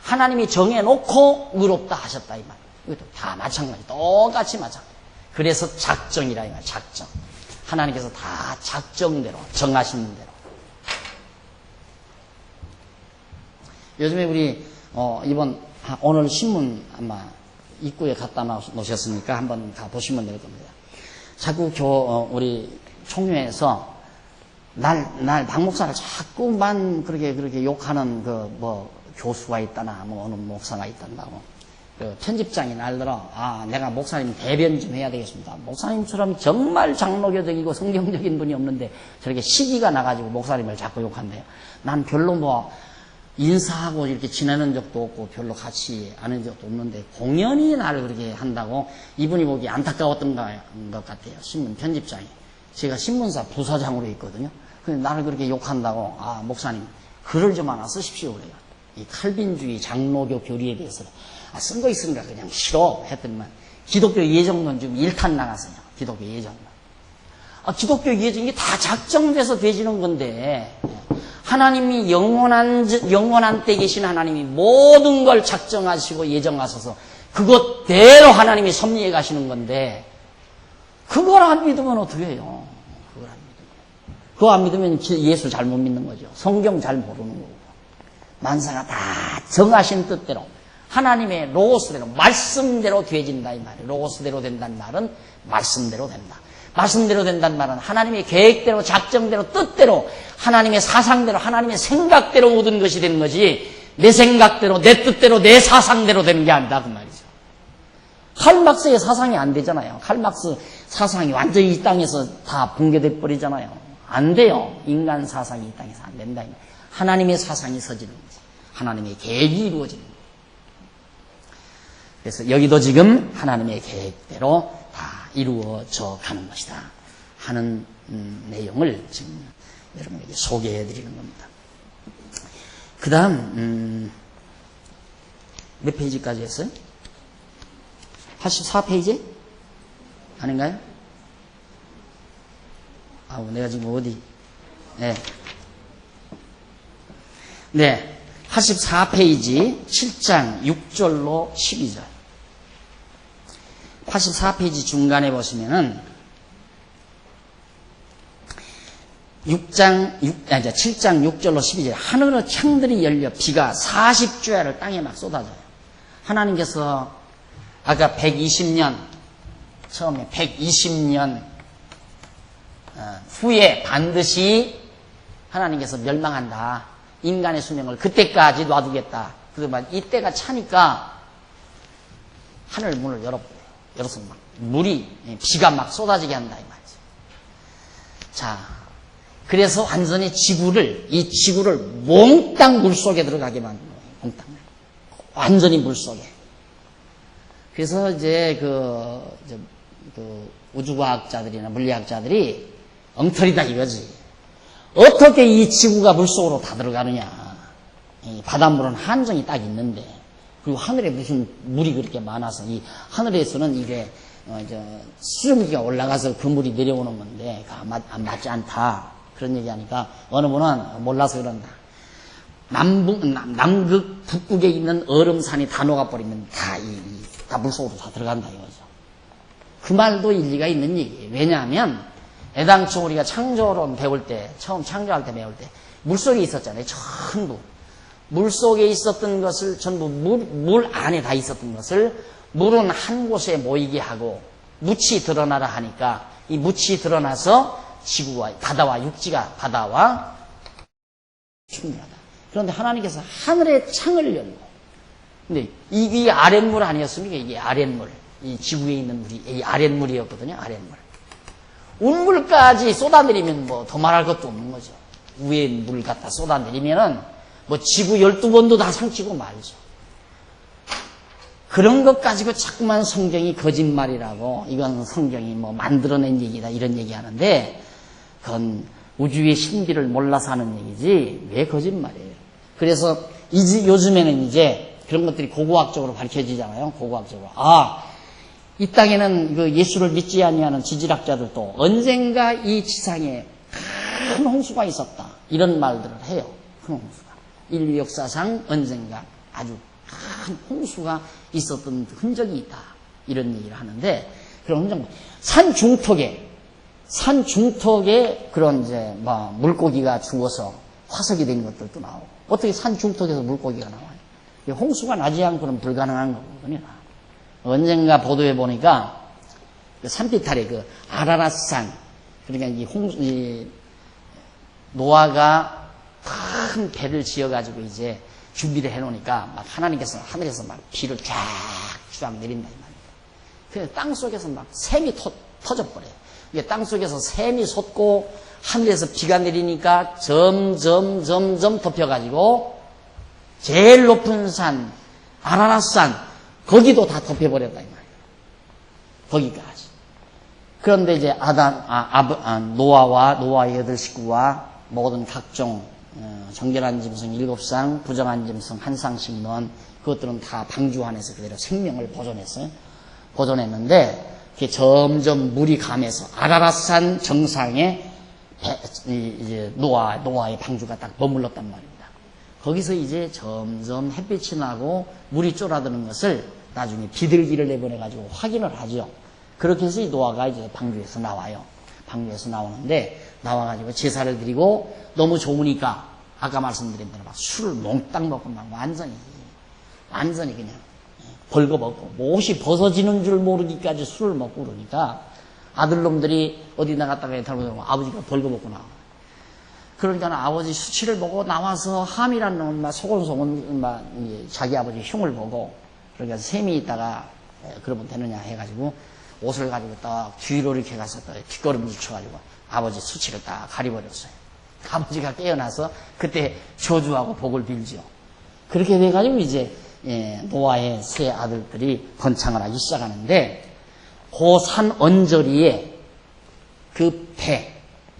하나님이 정해놓고 의롭다 하셨다 이 말이에요. 이것도 다 마찬가지, 똑같이 마찬가지. 그래서 작정이라 이 말이에요. 작정. 하나님께서 다 작정대로, 정하신 대로. 요즘에 우리 오늘 신문 아마 입구에 갖다 놓으셨으니까 한번 가보시면 될 겁니다. 자꾸 우리 총회에서 박 목사를 자꾸만 그렇게 욕하는 교수가 있다나 어느 목사가 있단다고. 편집장이 날들어, 내가 목사님 대변 좀 해야 되겠습니다. 목사님처럼 정말 장로교적이고 성경적인 분이 없는데 저렇게 시기가 나가지고 목사님을 자꾸 욕한대요. 난 별로 인사하고 이렇게 지내는 적도 없고 별로 같이 아는 적도 없는데 공연히 나를 그렇게 한다고. 이분이 보기 안타까웠던 것 같아요. 신문 편집장이. 제가 신문사 부사장으로 있거든요. 근데 나를 그렇게 욕한다고. 목사님 글을 좀 하나 쓰십시오 그래요. 이 칼빈주의 장로교 교리에 대해서 쓴 거 있으니까 그냥 싫어 했더니만 기독교 예정론 지금 1탄 나갔어요. 기독교 예정론. 기독교 예정, 이게 다 작정돼서 되지는 건데, 하나님이 영원한 때 계신 하나님이 모든 걸 작정하시고 예정하셔서 그것대로 하나님이 섭리해 가시는 건데, 그걸 안 믿으면 어떻게 해요? 그거 안 믿으면 예수 잘못 믿는 거죠. 성경 잘 모르는 거고. 만사가 다 정하신 뜻대로 하나님의 로고스대로, 말씀대로 되어진다 이 말이에요. 로고스대로 된다는 말은 말씀대로 된다. 말씀대로 된다는 말은 하나님의 계획대로, 작정대로, 뜻대로, 하나님의 사상대로, 하나님의 생각대로 모든 것이 되는 거지, 내 생각대로, 내 뜻대로, 내 사상대로 되는 게 아니다 그 말이죠. 칼막스의 사상이 안 되잖아요. 칼막스 사상이 완전히 이 땅에서 다 붕괴돼 버리잖아요. 안 돼요. 인간 사상이 이 땅에서 안 된다. 하나님의 사상이 서지는 거지. 하나님의 계획이 이루어지는 거지. 그래서 여기도 지금 하나님의 계획대로 다 이루어져 가는 것이다 하는 내용을 지금 여러분에게 소개해 드리는 겁니다. 그 다음 몇 페이지까지 했어요? 84페이지? 아닌가요? 내가 지금 어디? 네. 84페이지 7장 6절로 12절. 84페이지 중간에 보시면은 7장 6절로 12절. 하늘의 창들이 열려 비가 40주야를 땅에 막 쏟아져요. 하나님께서 아까 120년, 처음에 120년 후에 반드시 하나님께서 멸망한다. 인간의 수명을 그때까지 놔두겠다. 그러면 이때가 차니까 하늘 문을 열어서 막 비가 막 쏟아지게 한다 이 말이죠. 자, 그래서 완전히 이 지구를 몽땅 물 속에 들어가게 만든 거예요. 몽땅. 완전히 물 속에. 그래서 이제 그 우주과학자들이나 물리학자들이 엉터리다 이거지. 어떻게 이 지구가 물속으로 다 들어가느냐. 이 바닷물은 한정이 딱 있는데, 그리고 하늘에 무슨 물이 그렇게 많아서, 이 하늘에서는 이게 수증기가 올라가서 그 물이 내려오는 건데 안 맞지 않다. 그런 얘기하니까 어느 분은 몰라서 그런다. 남극 북극에 있는 얼음산이 다 녹아버리면 다 물속으로 다 들어간다 이거죠. 그 말도 일리가 있는 얘기예요. 왜냐하면 애당초 우리가 창조론 배울 때, 처음 창조할 때 배울 때 물속에 있었잖아요. 전부. 물속에 있었던 것을 전부 물 안에 다 있었던 것을 물은 한 곳에 모이게 하고 묻이 드러나라 하니까 이 묻이 드러나서 지구와 바다와 육지가 바다와 충분하다. 그런데 하나님께서 하늘의 창을 열고, 근데 이 아랫물 아니었습니까? 이게 아랫물. 이 지구에 있는 물이 이 아랫물이었거든요. 아랫물. 운물까지 쏟아내리면 뭐 더 말할 것도 없는 거죠. 위에 물 갖다 쏟아내리면은 뭐 지구 12번도 다 상치고 말죠. 그런 것 가지고 자꾸만 성경이 거짓말이라고, 이건 성경이 뭐 만들어낸 얘기다 이런 얘기 하는데, 그건 우주의 신비를 몰라서 하는 얘기지 왜 거짓말이에요. 그래서 요즘에는 이제 그런 것들이 고고학적으로 밝혀지잖아요. 고고학적으로. 이 땅에는 그 예수를 믿지 아니하는 지질학자들도 언젠가 이 지상에 큰 홍수가 있었다 이런 말들을 해요. 큰 홍수가. 인류 역사상 언젠가 아주 큰 홍수가 있었던 흔적이 있다 이런 얘기를 하는데, 그런 흔적, 산 중턱에 그런 이제 뭐 물고기가 죽어서 화석이 된 것들도 나오고, 어떻게 산 중턱에서 물고기가 나와요? 홍수가 나지 않고는 불가능한 거거든요. 언젠가 보도해 보니까 그 산비탈의 그 아라랏산, 그러니까 이 노아가 큰 배를 지어가지고 이제 준비를 해놓으니까 막 하나님께서 하늘에서 막 비를 쫙 내린다 이 말입니다. 그래서 땅 속에서 막 샘이 터져버려요. 이게 땅 속에서 샘이 솟고 하늘에서 비가 내리니까 점점 덮여가지고 제일 높은 산 아라랏산 거기도 다 덮여버렸다 이 말이에요. 거기까지. 그런데 이제 노아의 8식구와 모든 각종 정결한 짐승 7상, 부정한 짐승 1상씩 넣은 그것들은 다 방주 안에서 그대로 생명을 보존했어요. 보존했는데 그게 점점 물이 가면서 아라랏산 정상에 이제 노아의 방주가 딱 머물렀단 말입니다. 거기서 이제 점점 햇빛이 나고 물이 쫄아드는 것을 나중에 비둘기를 내보내가지고 확인을 하죠. 그렇게 해서 이 노아가 이제 방주에서 나와요. 방주에서 나오는데, 나와가지고 제사를 드리고 너무 좋으니까, 아까 말씀드린 대로 막 술을 몽땅 먹고 막 완전히 그냥 벌거벗고, 옷이 벗어지는 줄 모르기까지 술을 먹고 그러니까, 아들놈들이 어디 나갔다가 잘못하면 아버지가 벌거벗고 나와. 그러니까 아버지 수치를 보고 나와서 함이라는 놈은 막 소곤소곤 막 자기 아버지 흉을 보고, 그러니까 셈이 있다가 그러면 되느냐 해가지고 옷을 가지고 딱 뒤로 이렇게 가서 뒷걸음질 쳐가지고 아버지 수치를 딱 가려버렸어요. 아버지가 깨어나서 그때 저주하고 복을 빌죠. 그렇게 돼가지고 이제 노아의 세 아들들이 번창을 하기 시작하는데, 그 산 언저리에 그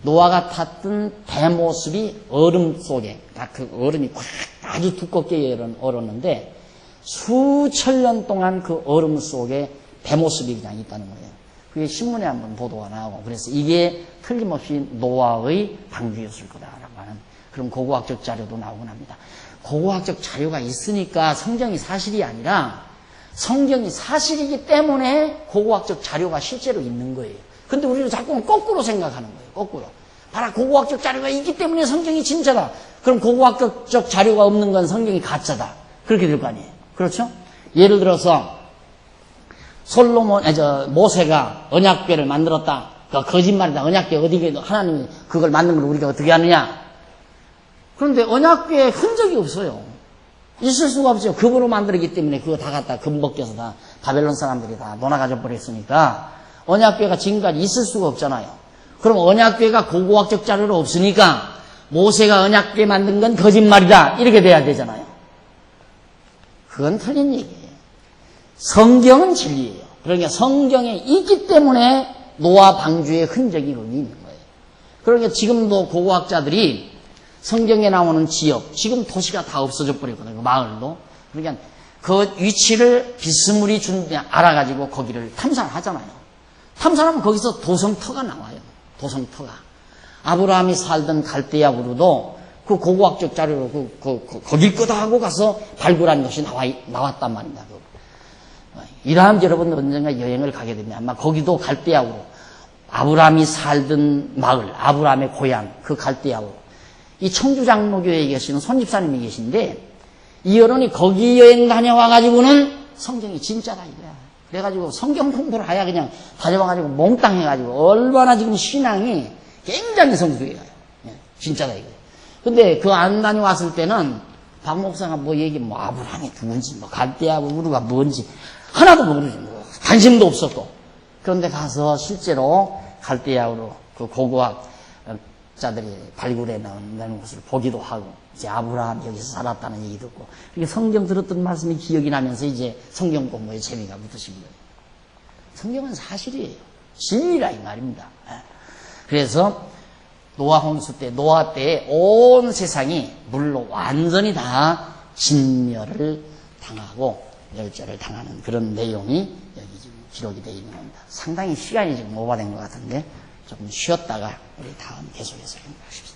노아가 탔던 배 모습이 얼음 속에, 그 얼음이 아주 두껍게 얼었는데 수천 년 동안 그 얼음 속에 배 모습이 그냥 있다는 거예요. 그게 신문에 한번 보도가 나오고, 그래서 이게 틀림없이 노아의 방주였을 거다라고 하는 그런 고고학적 자료도 나오곤 합니다. 고고학적 자료가 있으니까 성경이 사실이 아니라, 성경이 사실이기 때문에 고고학적 자료가 실제로 있는 거예요. 근데 우리는 자꾸 거꾸로 생각하는 거예요. 거꾸로. 봐라, 고고학적 자료가 있기 때문에 성경이 진짜다. 그럼 고고학적 자료가 없는 건 성경이 가짜다. 그렇게 될 거 아니에요. 그렇죠? 예를 들어서 모세가 언약궤를 만들었다. 거짓말이다. 언약궤 어디에 하나님이 그걸 만든 걸 우리가 어떻게 하느냐? 그런데 언약궤에 흔적이 없어요. 있을 수가 없죠. 금으로 만들었기 때문에 그거 다 갖다 금 벗겨서 다 바벨론 사람들이 다 논아가져 버렸으니까 언약궤가 지금까지 있을 수가 없잖아요. 그럼 언약궤가 고고학적 자료로 없으니까 모세가 언약궤 만든 건 거짓말이다. 이렇게 돼야 되잖아요. 그건 틀린 얘기예요. 성경은 진리예요. 그러니까 성경에 있기 때문에 노아 방주의 흔적이 거기 있는 거예요. 그러니까 지금도 고고학자들이 성경에 나오는 지역, 지금 도시가 다 없어져 버렸거든요. 그 마을도. 그러니까 그 위치를 비스무리 알아가지고 거기를 탐사를 하잖아요. 탐사하면 거기서 도성터가 나와요. 도성터가. 아브라함이 살던 갈대아 우르도 그 고고학적 자료로 거길 거다 하고 가서 발굴한 것이 나왔단 말입니다. 이러한 여러분 언젠가 여행을 가게 되면 아마 거기도 갈대아우로 아브라함이 살던 마을, 아브라함의 고향, 그 갈대아우로 이 청주장로교회에 계시는 손집사님이 계신데 이 여론이 거기 여행 다녀와가지고는 성경이 진짜다 이거야. 그래가지고 성경 공부를 하야 그냥 다녀와가지고 몽땅 해가지고 얼마나 지금 신앙이 굉장히 성숙해요. 진짜다 이거야. 근데 그 안 다녀왔을 때는 박 목사가 뭐 아브라함이 누군지, 갈대아우루가 뭔지 하나도 모르지, 관심도 없었고. 그런데 가서 실제로 갈대아우루 그 고고학자들이 발굴해 나온 것을 보기도 하고, 이제 아브라함 여기서 살았다는 얘기 듣고, 이게 성경 들었던 말씀이 기억이 나면서 이제 성경 공부에 재미가 붙으신 거예요. 성경은 사실이에요. 진리라 이 말입니다. 그래서 노아 홍수 때, 노아 때에 온 세상이 물로 완전히 다 진멸을 당하고 멸절을 당하는 그런 내용이 여기 지금 기록이 되어 있는 겁니다. 상당히 시간이 지금 오버된 것 같은데 조금 쉬었다가 우리 다음 계속해서 공부하십시오.